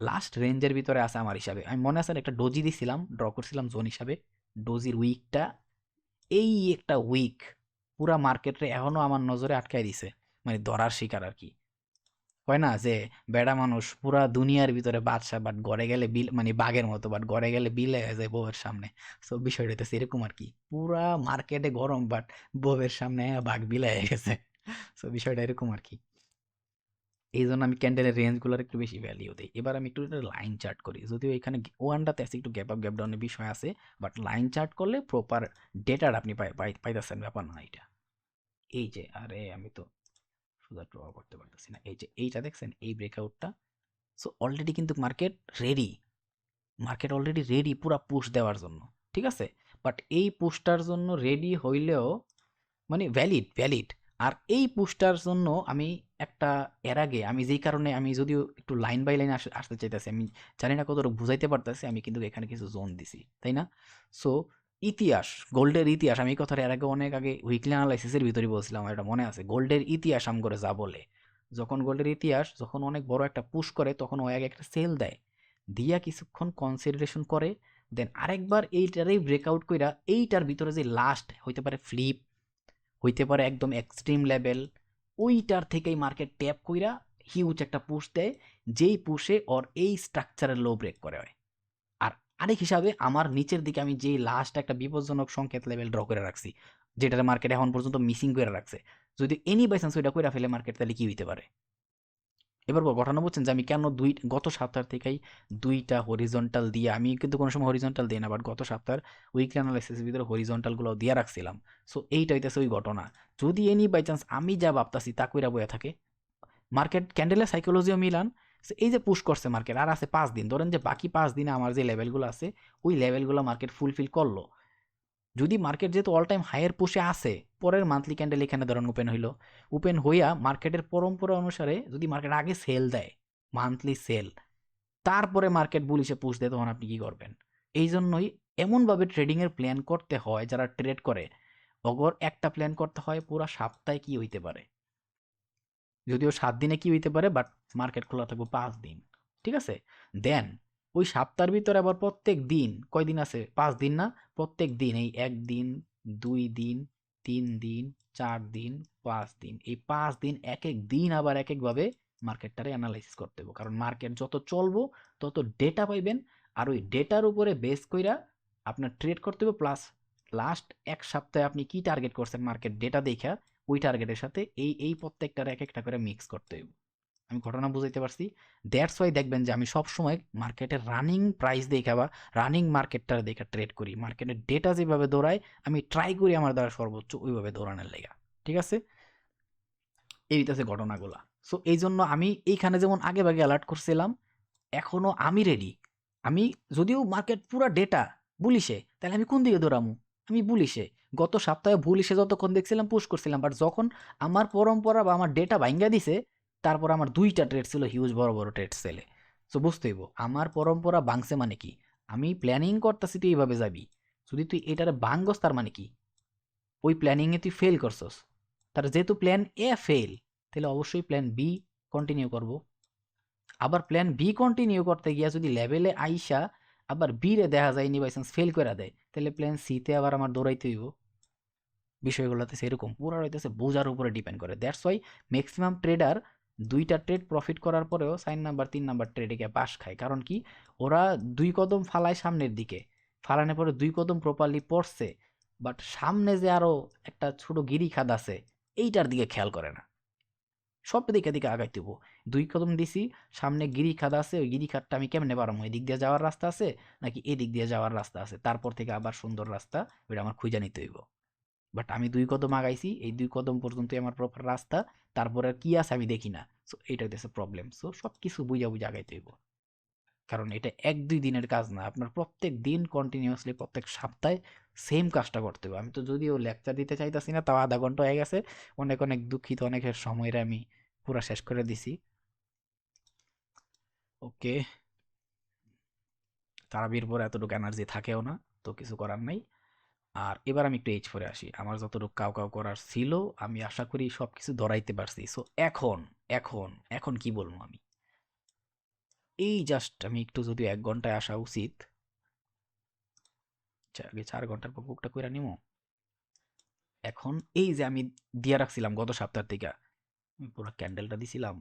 লাস্ট রেঞ্জের ভিতরে আছে আমার হিসাবে, আমি মনে আছে একটা ডোজি দিছিলাম, ড্র করছিলাম জোন হিসাবে, ডোজির উইকটা, এই একটা উইক পুরা মার্কেটে এখনো আমার নজরে আটকায় দিছে, মানে ধরার শিকার আর কি। হয় না যে বেড়া মানুষ পুরা দুনিয়ার ভিতরে বাদশা, বাট ঘরে গেলে বিল, মানে বাঘের মতো, বাট ঘরে গেলে বিলে হয়ে যায় বউয়ের সামনে। সো বিষয়টা তো এরকম আর কি, পুরা মার্কেটে গরম, বাট বউয়ের সামনে বাঘ বিলে হয়ে গেছে। সো বিষয়টা এরকম আর কি। এই জন্য আমি ক্যান্ডেলের রেঞ্জগুলোর একটু বেশি ভ্যালিউ দিই। এবার আমি একটু লাইন চার্ট করি, যদিও এখানে ওয়ানটাতে আছে একটু গ্যাপ আপ গ্যাপ ডাউনের বিষয় আছে, বাট লাইন চার্ট করলে প্রপার ডেটাটা আপনি পাইতেছেন, ব্যাপার না এটা। এই যে আরে আমি তো সোজা ড্র করতে পারতেছি না, এই যে এইটা দেখছেন এই ব্রেকআউটটা, সো অলরেডি কিন্তু market ready, market already ready পুরা পুশ দেওয়ার জন্য, ঠিক আছে। বাট এই পুশটার জন্য রেডি হইলেও মানে ভ্যালিড ভ্যালিড, আর এই পুশটার জন্য আমি একটা, এর আগে আমি যেই কারণে আমি যদিও একটু লাইন বাই লাইন আসতে চাইতেছি, আমি জানি না কতটুকু বুঝাইতে পারতেছি, আমি কিন্তু এখানে কিছু জোন দিছি, তাই না। সো ইতিহাস, গোল্ডের ইতিহাস, আমি এই কথাটা এর আগে অনেক আগে উইকলি অ্যানালাইসিসের ভিতরে বলছিলাম, আমার এটা মনে আছে, গোল্ডের ইতিহাস আম করে যা বলে, যখন গোল্ডের ইতিহাস যখন অনেক বড় একটা পুশ করে তখন ও আগে একটা সেল দেয়, দিয়া কিছুক্ষণ কনসিডারেশন করে, দেন আরেকবার এইটারেই ব্রেকআউট কইরা এইটার ভিতরে যে লাস্ট হইতে পারে ফ্লিপ, হইতে পারে একদম এক্সট্রিম লেভেল, ওইটার থেকেই মার্কেট ট্যাপ কইরা হিউজ একটা পুশ দেয়, যেই পুশে ওর এই স্ট্রাকচারের লো ব্রেক করে হয়। আর আরেক হিসাবে আমার নিচের দিকে আমি যে লাস্ট একটা বিপজ্জনক সংকেত লেভেল ড্র করে রাখছি, যেটার মার্কেট এখন পর্যন্ত মিসিং করে রাখছে, যদি এনি বাই চান্স ওইটা কইরা ফেলে মার্কেট, তাহলে কি হইতে পারে। এবার ঘটনা বুঝছেন যে আমি কেন গত সপ্তাহ থেকেই দুইটা হরিজন্টাল দিয়ে, আমি কিন্তু কোনো সময় হরিজন্টাল দিই না, বাট গত সপ্তাহের উইকলি অ্যানালাইসিসের ভিতরে হরিজন্টালগুলো দিয়ে রাখছিলাম। সো এইটা হইতেছে ওই ঘটনা, যদি এনি বাই চান্স আমি যা ভাবতাছি তা কইরা বইয়া থাকে, মার্কেট ক্যান্ডেলের সাইকোলজিও মিলান, এই যে পুশ করছে মার্কেট আর আছে 5 দিন, ধরেন যে বাকি 5 দিনে আমার যে লেভেলগুলো আছে ওই লেভেলগুলো মার্কেট ফুলফিল করলো, যদি মার্কেট যেহেতু অল টাইম হাইয়ের পুষে আছে, পরের মান্থলি ক্যান্ডেল এখানে ধরেন ওপেন হইলো, ওপেন হইয়া মার্কেটের পরম্পরা অনুসারে যদি মার্কেট আগে সেল দেয়, মান্থলি সেল, তারপরে মার্কেট বুলিশে পুশ দেয়, তখন আপনি কি করবেন। এই জন্যই এমনভাবে ট্রেডিংয়ের প্ল্যান করতে হয়, যারা ট্রেড করে অগর একটা প্ল্যান করতে হয় পুরা সপ্তাহে কি হইতে পারে, যদিও 7 দিনে কি হইতে পারে, বাট মার্কেট খোলা থাকবে 5 দিন, ঠিক আছে। দেন ওই সপ্তাহের ভিতরে আবার প্রত্যেক দিন কয়দিন আছে, 5 দিন না, প্রত্যেক দিন এই 1 দিন, 2 দিন, 3 দিন, 4 দিন, 5 দিন, এই 5 দিন এক এক দিন আবার এক একভাবে মার্কেটটারে অ্যানালাইসিস করতে হবে, কারণ মার্কেট যত চলবো তত ডেটা পাইবেন, আর ওই ডেটার উপরে বেস কইরা আপনার ট্রেড করতে হবে, প্লাস লাস্ট 1 সপ্তাহে আপনি কি টার্গেট করছেন মার্কেট ডেটা দেখা ওই টার্গেটের সাথে এই প্রত্যেকটার এক একটা করে মিক্স করতে হইব। আমি ঘটনা বুঝাইতে পারছি। দ্যাটস ওয়াই দেখবেন যে আমি সবসময় মার্কেটের রানিং প্রাইস দেখা বা রানিং মার্কেটটা দেখে ট্রেড করি, মার্কেটের ডেটা যেভাবে দৌড়ায় আমি ট্রাই করি আমার দ্বারা সর্বোচ্চ ওইভাবে দৌড়ানোর লেগা, ঠিক আছে। এই হইতেছে ঘটনাগুলা। সো এই জন্য আমি এইখানে যেমন আগে ভাগে অ্যালার্ট করছিলাম, এখনো আমি রেডি। আমি যদিও মার্কেট পুরা ডেটা বুলিশে, তাহলে আমি কোন দিকে দৌড়ামু, আমি বুলিশে। গত সপ্তাহে বুলিশে যতক্ষণ দেখছিলাম পুশ করছিলাম, বাট যখন আমার পরম্পরা বা আমার ডেটা ভাঙ্গা দিছে, তারপর আমার 2টা ট্রেড ছিল হিউজ বড় বড় ট্রেড সেলে। সো বুঝতে হইব আমার পরম্পরা ভাঙছে মানে কি, আমি প্ল্যানিং করতেছি তুই এইভাবে যাবি, যদি তুই এটারে ভাঙ্গস তার মানে কি, ওই প্ল্যানিংয়ে তুই ফেল করছস, তার যেহেতু প্ল্যান এ ফেল, তাহলে অবশ্যই প্ল্যান বি কন্টিনিউ করব। আবার প্ল্যান বি কন্টিনিউ করতে গিয়া যদি লেভেলে আইসা আবার বি রে দেখা যায় বাই চান্স ফেল করে দেয়, তাহলে প্ল্যান সি তে আবার আমার দৌড়াইতে হইব। বিষয়গুলো হইতেছে এরকম, পুরা হইতেছে বোঝার উপরে ডিপেন্ড করে। দ্যাটস ওয়াই ম্যাক্সিমাম ট্রেডার 2টা ট্রেড প্রফিট করার পরেও 4 নাম্বার 3 নাম্বার ট্রেডে গিয়ে পাশ খায়। কারণ কি, ওরা 2 কদম ফালায় সামনের দিকে, ফালানোর পরে 2 কদম প্রপারলি পড়ছে, বাট সামনে যে আরো একটা ছোট গিরিখাদ আছে এইটার দিকে খেয়াল করে না, সব দিকে দিকে আগাইতে হইব। 2 কদম দিছি, সামনে গিরিখাদ আছে, ওই গিরিখাদটা আমি কেমনে পারবো, এদিক দিয়ে যাওয়ার রাস্তা আছে নাকি এদিক দিয়ে যাওয়ার রাস্তা আছে, তারপর থেকে আবার সুন্দর রাস্তা ওইটা আমার খুঁজে নিতে হইব। বাট আমি 2 কদম আগাইছি, এই 2 কদম পর্যন্তই আমার প্রপার রাস্তা, তারপরে আর কি আছে আমি দেখি না। সো এটা হইতেছে প্রবলেম। সো সবকিছু বুঝা বুঝা আগাইতে হইব, কারণ এটা 1-2 দিনের কাজ না, আপনার প্রত্যেক দিন কন্টিনিউয়াসলি প্রত্যেক সপ্তাহে সেম কাজটা করতে হবে। আমি তো যদিও লেকচার দিতে চাইতাছি না, তাও আধা ঘন্টা হয়ে গেছে, অনেক অনেক দুঃখিত, অনেকের সময়ের আমি পুরা শেষ করে দিছি। ওকে, তারাবির পরে এতটুকু এনার্জি থাকেও না, তো কিছু করার নাই। আর এবার আমি একটু H4 আসি। আমার যতটুকু কাউ কাউ করার ছিল আমি আশা করি সবকিছু ধরাইতে পারছি। সো এখন এখন এখন কি বলবো আমি, এই জাস্ট আমি একটু যদিও 1 ঘন্টায় আসা উচিত, আগে 4 ঘন্টার পর বুকটা কইরা নিমো। এখন এই যে আমি দিয়া রাখছিলাম গত সপ্তাহ থেকে, আমি পুরো ক্যান্ডেলটা দিছিলাম।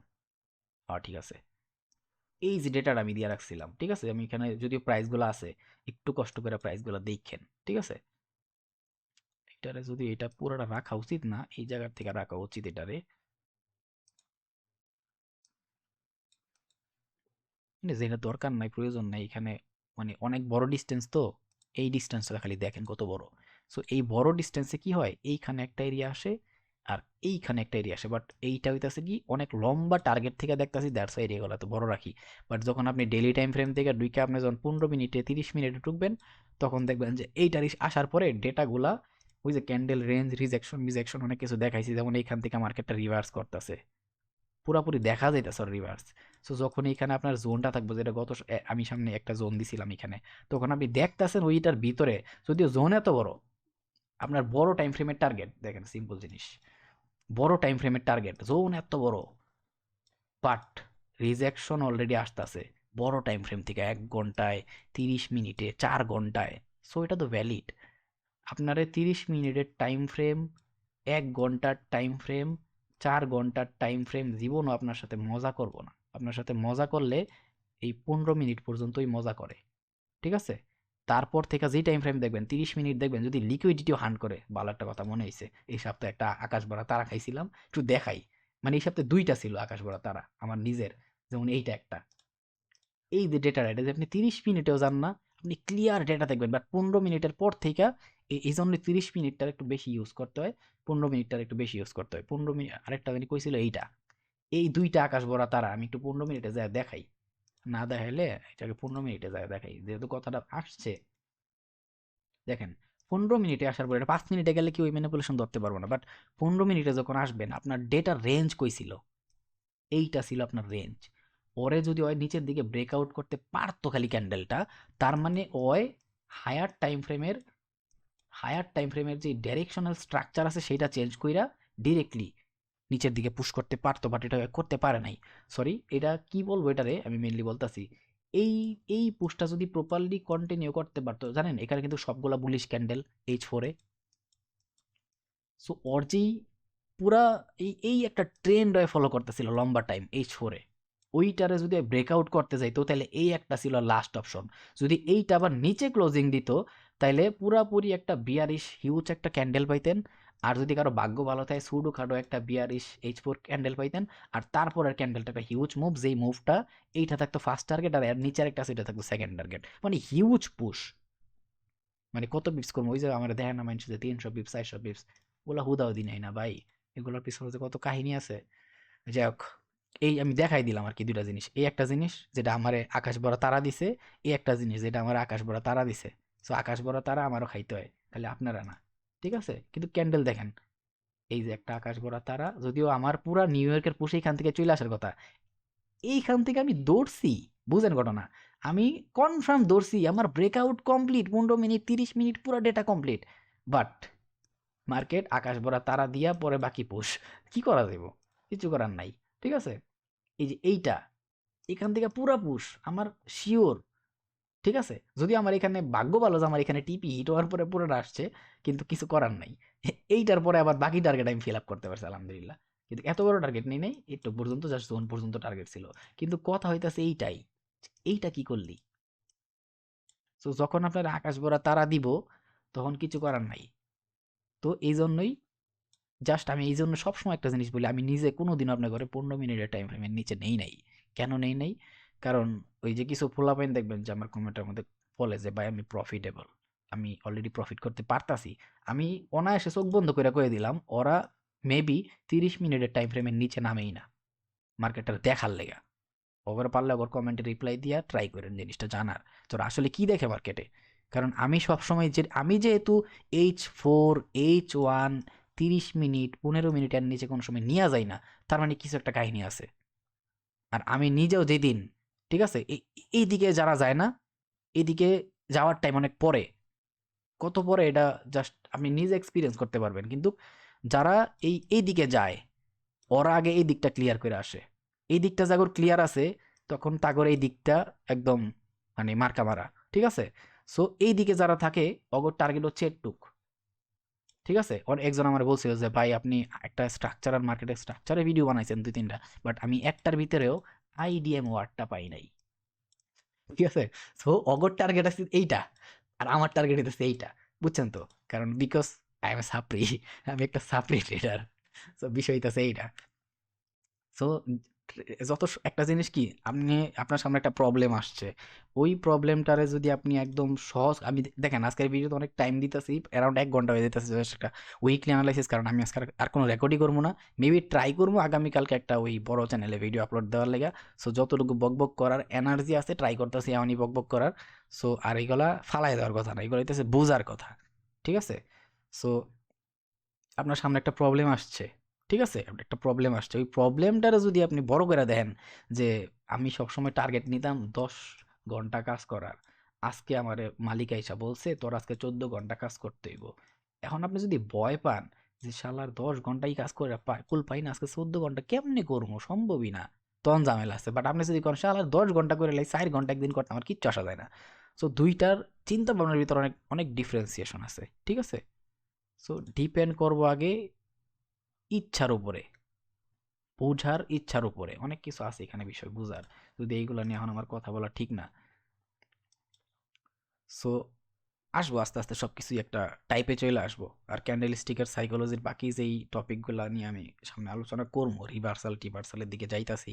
ঠিক আছে, এই যে ডেটাটা আমি দিয়া রাখছিলাম, ঠিক আছে, আমি এখানে যদিও প্রাইসগুলো আছে, একটু কষ্ট করে প্রাইসগুলো দেখেন, ঠিক আছে। এটারে যদি এটা পুরোটা রাখা উচিত না, এই জায়গার থেকে রাখা উচিত এটারে, মানে যেটা দরকার নাই, প্রয়োজন নাই এখানে, মানে অনেক বড় ডিস্টেন্স তো, এই ডিস্টেন্সটা খালি দেখেন কত বড়। সো এই বড় ডিস্টেন্সে কি হয়, এইখানে একটা এরিয়া আসে আর এইখানে একটা এরিয়া আসে, বাট এইটা হইতাছে কি অনেক লম্বা টার্গেট থেকে দেখতাছি, দ্যাটস ওয়াই এরিয়াগুলো তো বড় রাখি। বাট যখন আপনি ডেইলি টাইম ফ্রেম থেকে ঢুকে আপনি যখন 15 মিনিটে 30 মিনিটে ঢুকবেন, তখন দেখবেন যে এইটার আসার পরে ডেটাগুলা, ওই যে ক্যান্ডেল রেঞ্জ রিজেকশন মিজেকশন অনেক কিছু দেখাইছি, যেমন এইখান থেকে মার্কেটটা রিভার্স করতেছে, পুরাপুরি দেখা যাইতেছে রিভার্স। সো যখন এখানে আপনার জোনটা থাকবে, যেটা আমি সামনে একটা জোন দিছিলাম এখানে, তখন আপনি দেখতেছেন ওইটার ভিতরে, যদিও জোন এত বড়, আপনার বড় টাইম ফ্রেমের টার্গেট দেখেন, সিম্পল জিনিস, বড় টাইম ফ্রেমের টার্গেট জোন এত বড়, বাট রিজেকশন অলরেডি আসতেছে বড় টাইম ফ্রেম থেকে 1 ঘন্টায়, 30 মিনিটে, 4 ঘন্টায়। সো এটা তো ভ্যালিড। আপনারে 30 মিনিটের টাইম ফ্রেম, 1 ঘন্টার টাইম ফ্রেম, 4 ঘন্টার টাইম ফ্রেম জীবনও আপনার সাথে মজা করব না। আপনার সাথে মজা করলে এই 15 মিনিট পর্যন্তই মজা করে, ঠিক আছে। তারপর থেকে যে টাইম ফ্রেম দেখবেন, 30 মিনিট দেখবেন, যদি লিকুইডিটিও হান্ট করে, ভালো একটা কথা মনে হয়েছে, এই সপ্তাহে একটা আকাশ ভরা তারা খাইছিলাম, একটু দেখাই, মানে এই সপ্তাহে 2টা ছিল আকাশ ভরা তারা আমার নিজের, যেমন এইটা একটা, এই যে ডেটা, এটা যে আপনি 30 মিনিটেও যান না, আপনি ক্লিয়ার ডেটা দেখবেন, বাট 15 মিনিটের পর থেকে এই জন্য 30 মিনিটটার একটু বেশি ইউজ করতে হয়, 15 মিনিটটার একটু বেশি ইউজ করতে হয়। 15 মিনিট আরেকটা জানি কইছিল এইটা, এই 2টা আকাশ ভরা তারা আমি একটু 15 মিনিটে যায় দেখাই, না দেখাইলে এটাকে 15 মিনিটে যায় দেখাই, যেহেতু কথাটা আসছে। দেখেন, 15 মিনিটে আসার পর, এটা 5 মিনিটে গেলে কি ওই ম্যানিপুলেশন ধরতে পারবো না, বাট 15 মিনিটে যখন আসবেন, আপনার ডেটার রেঞ্জ কই ছিল, এইটা ছিল আপনার রেঞ্জ। পরে যদি ওই নিচের দিকে ব্রেকআউট করতে পারতো খালি ক্যান্ডেলটা, তার মানে ওই হায়ার টাইম ফ্রেমের হায়ার টাইম ফ্রেমের যে ডাইরেকশনাল স্ট্রাকচার আছে সেটা চেঞ্জ কইরা ডিরেক্টলি নিচের দিকে পুশ করতে পারতো, বাট এটা করতে পারে নাই। সরি, এটা কি বলবো, এটারে আমি মেনলি বলতাছি, এই এই পুশটা যদি প্রপারলি কন্টিনিউ করতে পারতো, জানেন এখানে কিন্তু সবগুলা বুলিশ ক্যান্ডেল H4 এ। সো ওর যেই পুরা এই একটা ট্রেন্ড ওয়ে ফলো করতেছিল লম্বা টাইম H4 এ, ওইটারে যদি ব্রেকআউট করতে যাইতো তাহলে এই একটা ছিল লাস্ট অপশন। যদি এইটা আবার নিচে ক্লোজিং দিত, তাইলে পুরাপুরি একটা বিয়ারিশ হিউজ একটা ক্যান্ডেল পাইতেন। আর যদি কারো ভাগ্য ভালো থাকে সুডো খাটো একটা বিয়ারিশ H4 ক্যান্ডেল পাইতেন। আর তারপরের ক্যান্ডেলটা একটা হিউজ মুভ, যেই মুভটা এইটা থাকতো ফার্স্ট টার্গেট, আর এর নিচের একটা সেটা থাকতো সেকেন্ড টার্গেট, মানে হিউজ পুশ। মানে কত বিপস করবো, ওই যে আমার দেখেন না মাইন্ড, 300 বিপস 400 বিপস, ওগুলা হুদাও দিন না ভাই, এগুলোর পিছনে যে কত কাহিনী আছে। যাই হোক, এই আমি দেখাই দিলাম আর কি 2টা জিনিস, এই একটা জিনিস যেটা আমারে আকাশ ভরা তারা দিছে, এই একটা জিনিস যেটা আমার আকাশ ভরা তারা দিছে। সো আকাশ ভরা তারা আমারও খাইতে হয়, খালি আপনারা না, ঠিক আছে। কিন্তু ক্যান্ডেল দেখেন, এই যে একটা আকাশ ভরা তারা, যদিও আমার পুরা নিউ ইয়র্কের পুষে এখান থেকে চলে আসার কথা, এইখান থেকে আমি দৌড়ছি, বুঝেন ঘটনা, আমি কনফার্ম দৌড়ছি, আমার ব্রেকআউট কমপ্লিট, 15 মিনিট 30 মিনিট পুরো ডেটা কমপ্লিট, বাট মার্কেট আকাশ ভরা তারা দিয়া পরে বাকি পুশ, কি করা যাইব, কিছু করার নাই, ঠিক আছে। এই যে এইটা, এখান থেকে পুরা পুশ আমার শিওর, ঠিক আছে? যদি আমার এখানে ভাগ্য ভালো যে আমার এখানে টিপি হিট হওয়ার পরে পুরোটা আসছে, কিন্তু কিছু করার নাই। এইটার পরে আবার বাকি টার্গেট আমি ফিল আপ করতে পারছি আলহামদুলিল্লাহ। কিন্তু এত বড় টার্গেট নেই নাই, একটু পর্যন্ত জাস্ট জোন পর্যন্ত টার্গেট ছিল। কিন্তু কথা হইতাছে এইটাই, এইটা কি করলি? তো যখন আপনার আকাশ ভরা তারা দিব, তখন কিছু করার নাই। তো এই জন্যই জাস্ট আমি এই জন্য সবসময় একটা জিনিস বলি, আমি নিজে কোনোদিনও আপনার ঘরে 15 মিনিটের টাইম ফ্রেমের নিচে নেই নাই। কেন নেই নাই? কারণ ওই যে কিছু পোলাপাইন দেখবেন যে আমার কমেন্টের মধ্যে বলে যে ভাই আমি প্রফিটেবল, আমি অলরেডি প্রফিট করতে পারতাছি। আমি অনায়াসে চোখ বন্ধ করে কয়ে দিলাম, ওরা মেবি 30 মিনিটের টাইম ফ্রেমের নিচে নামেই না মার্কেটটা দেখার লেগা। ওভার পারলে ওর কমেন্টে রিপ্লাই দিয়া ট্রাই করেন জিনিসটা জানার তোর আসলে কি দেখে মার্কেটে। কারণ আমি সবসময় যে আমি যেহেতু H4 H1 30 মিনিট 15 মিনিটের নিচে কোনো সময় নিয়ে যাই না, তার মানে কিছু একটা কাহিনী আছে। আর আমি নিজেও যেদিন, ঠিক আছে, এইদিকে যারা যায় না, এদিকে যাওয়ার টাইম অনেক পরে, কত পরে এটা জাস্ট আপনি নিজে এক্সপিরিয়েন্স করতে পারবেন। কিন্তু যারা এই দিকে যায়, ওরা আগে এই দিকটা ক্লিয়ার করে আসে। এই দিকটা জাগর ক্লিয়ার আছে, তখন তাগর এই দিকটা একদম মানে মার্কা মারা। ঠিক আছে? সো এই দিকে যারা থাকে, অগর টার্গেট হচ্ছে এটুক। ঠিক আছে? একজন আমার বলছিল যে ভাই আপনি একটা স্ট্রাকচারাল মার্কেটের স্ট্রাকচারে ভিডিও বানাইছেন 2-3টা, বাট আমি একটার ভিতরেও আইডিএম ওয়ার্ডটা পাই নাই। ঠিক আছে? সো অগর টার্গেট আছে এইটা, আর আমার টার্গেট হচ্ছে এইটা। বুঝছেন তো? কারণ বিকজ আই এম এ সাপ্রি, আমি একটা সাপ্রি ট্রেডার। সো বিষয় হইতাছে এইটা। সো একটা জিনিস কি, আপনি আপনার সামনে একটা প্রবলেম আসছে, ওই প্রবলেমটারে যদি আপনি একদম সহজ, আমি দেখেন আজকের ভিডিওতে অনেক টাইম দিতেছি, অ্যারাউন্ড 1 ঘন্টা হয়ে যেতেছে জাস্ট একটা উইকলি অ্যানালাইসিস, কারণ আমি আজকে আর কোনো রেকর্ডই করবো না। মেবি ট্রাই করবো আগামীকালকে একটা ওই বড় চ্যানেলে ভিডিও আপলোড দেওয়ার লেগা। সো যতটুকু বকবক করার এনার্জি আছে ট্রাই করতেছি এমনই বকবক করার। সো আর এইগুলা ফালাই দেওয়ার কথা না, এগুলো হইতেছে বোঝার কথা। ঠিক আছে? সো আপনার সামনে একটা প্রবলেম আসছে, ঠিক আছে? একটা প্রবলেম আসছে, ওই প্রবলেমটারে যদি আপনি বড় করে দেখেন যে আমি সবসময় টার্গেট নিতাম 10 ঘন্টা কাজ করার, আজকে আমার মালিক আইসা বলছে তোর আজকে 14 ঘন্টা কাজ করতে হইব। এখন আপনি যদি ভয় পান যে শালার 10 ঘন্টাই কাজ করে কুল পাই না, আজকে 14 ঘন্টা কেমনে করবো, সম্ভবই না, তখন ঝামেলা আছে। বাট আপনি যদি কোন শালার 10 ঘন্টা করে লাই 4 ঘন্টা একদিন করতে আমার কিচ্ছু আসা যায় না। সো দুইটার চিন্তা ভাবনার ভিতরে অনেক অনেক ডিফারেন্সিয়েশন আছে। ঠিক আছে? সো ডিপেন্ড করবো আগে ইচ্ছার উপরে, বোঝার ইচ্ছার উপরে। অনেক কিছু আছে এখানে বিষয় বুঝার, যদি এইগুলা নিয়ে এখন আমার কথা বলা ঠিক না। সো আসবো আস্তে আস্তে সবকিছুই একটা টাইপে চলে আসবো। আর ক্যান্ডেল স্টিকের সাইকোলজির বাকি যেই টপিকগুলো নিয়ে আমি সামনে আলোচনা করবো, রিভার্সাল টিভার্সালের দিকে যাইতাছি,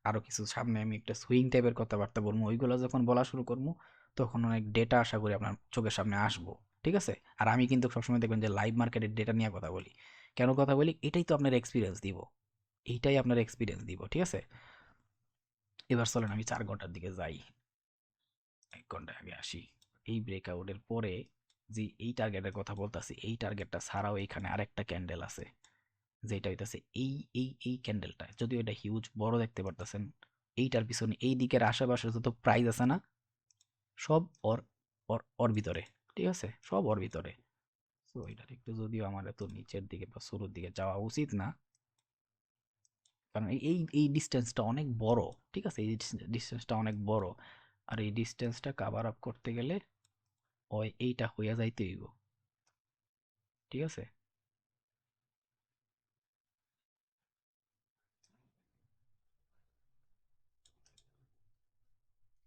আরো কিছু সামনে আমি একটা সুইং টাইপের কথাবার্তা বলবো, ওইগুলো যখন বলা শুরু করবো তখন অনেক ডেটা আশা করি আপনার চোখের সামনে আসবো। ঠিক আছে? আর আমি কিন্তু সবসময় দেখবেন যে লাইভ মার্কেটের ডেটা নিয়ে কথা বলি। কেন কথা বলি? এটাই তো আপনার এক্সপিরিয়েন্স দিব, এইটাই আপনার এক্সপিরিয়েন্স দিব। ঠিক আছে? এবার চলেন আমি 4 ঘন্টার দিকে যাই, 1 ঘন্টা আগে আসি। এই ব্রেকআউটের পরে যে এই টার্গেটের কথা বলতাছি, এই টার্গেটটা ছাড়াও এখানে আরেকটা ক্যান্ডেল আছে, যেটা হইতাছে এই ক্যান্ডেলটা, যদিও এটা হিউজ বড় দেখতে পারতেছেন। এইটার পিছনে এই দিকের আশেপাশে যত প্রাইস আছে না, সব ওর ওর ওর ভিতরে। ঠিক আছে? সব ওর ভিতরে। তো এটার একটু, যদিও আমার এত নিচের দিকে বা শুরুর দিকে যাওয়া উচিত না, কারণ এই ডিস্টেন্সটা অনেক বড়। ঠিক আছে? এই ডিস্টেন্সটা অনেক বড়, আর এই ডিস্টেন্সটা কাভার আপ করতে গেলে ওই এইটা হইয়া যাইতে হইব। ঠিক আছে?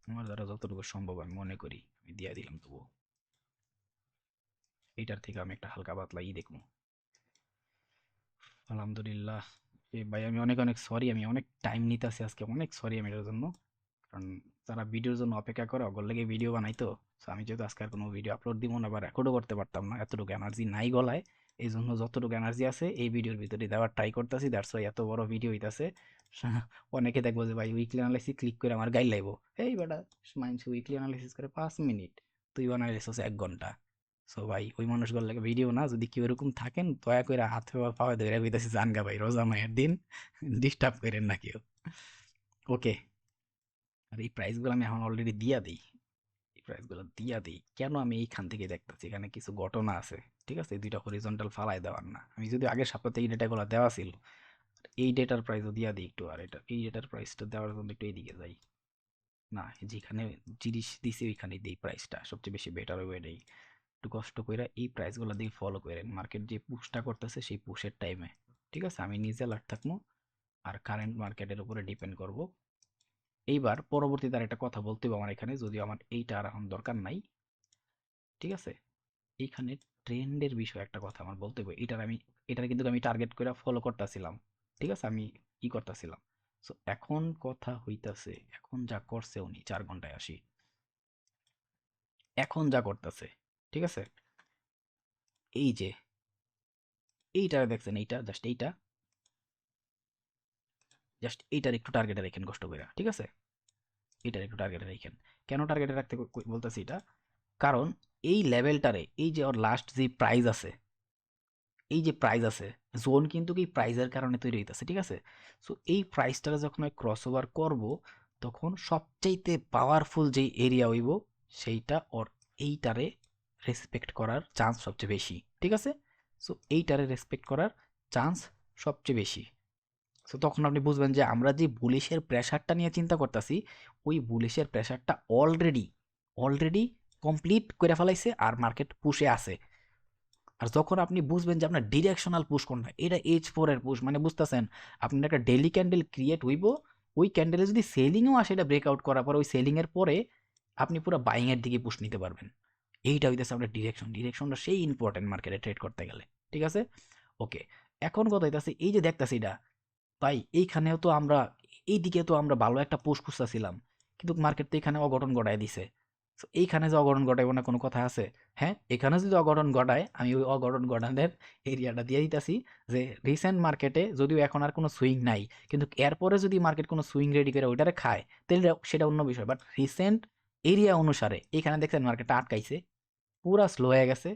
আমার দ্বারা যতটুকু সম্ভব আমি মনে করি আমি দিয়া দিলাম, তবু এইটার থেকে আমি একটা হালকা পাতলা দেখবো। আলহামদুলিল্লাহ। ভাই আমি অনেক অনেক সরি, আমি অনেক টাইম নিতেছি আজকে, অনেক সরি আমি এটার জন্য। কারণ যারা ভিডিওর জন্য অপেক্ষা করে ওগুলো লেগে ভিডিও বানাই তো। So আমি যেহেতু আজকে আর কোনো ভিডিও আপলোড দিব না বা রেকর্ডও করতে পারতাম না, এতটুকু এনার্জি নাই গলায়। এই জন্য যতটুকু এনার্জি আছে এই ভিডিওর ভিতরে দেওয়ার ট্রাই করতেছি, দ্যাটস ওয়াই এত বড় ভিডিও হইতাছে। অনেকে দেখবো যে ভাই উইকলি অ্যানালাইসিস ক্লিক করে আমার গাইড লাইবো, এই বেটা মাইন্স উইকলি অ্যানালাইসিস করে 5 মিনিট, তুই বানাইছিস 1 ঘন্টা। সো ভাই ওই মানুষগুলো লাগে ভিডিও না, যদি কেউ এরকম থাকেন দয়া করে হাতে বা পাওয়া ধরে কইতাছি জানগা ভাই, রোজা মায়ের দিন ডিস্টার্ব করেন না কেউ। ওকে? আর এই প্রাইসগুলো আমি এখন অলরেডি দিয়া দিই, এই প্রাইসগুলো দিয়া দিই কেন, আমি এইখান থেকে দেখতেছি এখানে কিছু ঘটনা আছে। ঠিক আছে? এই দুইটা হরিজন্টাল ফালাই দেওয়ার না, আমি যদি আগের সপ্তাহে এই ডেটাগুলো দেওয়া ছিল, এই ডেটার প্রাইসও দিয়া দিই একটু। আর এটা এই ডেটার প্রাইসটা দেওয়ার জন্য একটু এইদিকে যাই। না, যেখানে জিনিস দিছি ওইখানে দিই প্রাইসটা সবচেয়ে বেশি বেটার হবে এটাই। একটু কষ্ট কইরা এই প্রাইসগুলো দিয়ে ফলো করেন মার্কেট যে পুশটা করতেছে সেই পুশের টাইমে। ঠিক আছে, আমি নিজে অ্যালার্ট থাকবো আর কারেন্ট মার্কেটের উপরে ডিপেন্ড করব। এইবার পরবর্তীতে আর একটা কথা বলতে হবে আমার এখানে, যদিও আমার এইটা আর এখন দরকার নাই। ঠিক আছে, এইখানে ট্রেন্ডের বিষয়ে একটা কথা আমার বলতে হবে। এটার কিন্তু আমি টার্গেট করে ফলো করতেছিলাম। ঠিক আছে, আমি করতেছিলাম। সো এখন কথা হইতাছে, এখন যা করছে উনি 4 ঘন্টায় আসি, এখন যা করতেছে, ঠিক আছে, এই যে এইটা দেখছেন, এইটার একটু টার্গেটে রাখেন কষ্ট করে। ঠিক আছে, এটার একটু টার্গেটে রাখেন। কেন টার্গেটে রাখতে বলতেছি এটা, কারণ এই লেভেলটারে, এই যে ওর লাস্ট যে প্রাইস আছে, এই যে প্রাইস আছে, জোন কিন্তু এই প্রাইজের কারণে তৈরি হইতেছে। ঠিক আছে, সো এই প্রাইসটাকে যখন আমি ক্রস ওভার করবো, তখন সবচাইতে পাওয়ারফুল যেই এরিয়া হইব সেইটা ওর এইটারে রেসপেক্ট করার চান্স সবচেয়ে বেশি। ঠিক আছে, সো এইটারে রেসপেক্ট করার চান্স সবচেয়ে বেশি। সো তখন আপনি বুঝবেন যে আমরা যে বুলিশের প্রেশারটা নিয়ে চিন্তা করতেছি, ওই বুলিশের প্রেশারটা অলরেডি অলরেডি কমপ্লিট করে ফেলাইছে আর মার্কেট পুষে আছে। আর যখন আপনি বুঝবেন যে আপনার ডিরেকশনাল পুশ কোনটা, এটা H4 এর পুশ, মানে বুঝতেছেন আপনার একটা ডেইলি ক্যান্ডেল ক্রিয়েট হইব, ওই ক্যান্ডেলে যদি সেলিংও আসে, এটা ব্রেকআউট করার পরে ওই সেলিং এর পরে আপনি পুরো বাইং এর দিকে পুশ নিতে পারবেন। এইটা হইতেছে আপনার ডিরেকশনটা সেই ইম্পর্টেন্ট মার্কেটে ট্রেড করতে গেলে। ঠিক আছে, ওকে। এখন কথা হইতাছে, এই যে দেখতাছি এটা, ভাই এইখানেও তো আমরা, এইদিকে তো আমরা ভালো একটা পুশ খুঁজতেছিলাম, কিন্তু মার্কেট তো এখানে অঘটন ঘটায় দিছে। So, এইখানে যে অঘটন ঘটাইব না কোনো কথা আছে? হ্যাঁ, এখানে যদি অঘটন ঘটায়, আমি ওই অঘটন ঘটানোর এরিয়াটা দিয়ে দিতেছি যে রিসেন্ট মার্কেটে যদিও এখন আর কোনো সুইং নাই, কিন্তু এরপরে যদি মার্কেট কোনো সুইং রেডি করে ওইটারে খায়, তাহলে সেটা অন্য বিষয়। বাট রিসেন্ট এরিয়া অনুসারে এখানে দেখছেন মার্কেটটা আটকাইছে, পুরা স্লো হয়ে গেছে।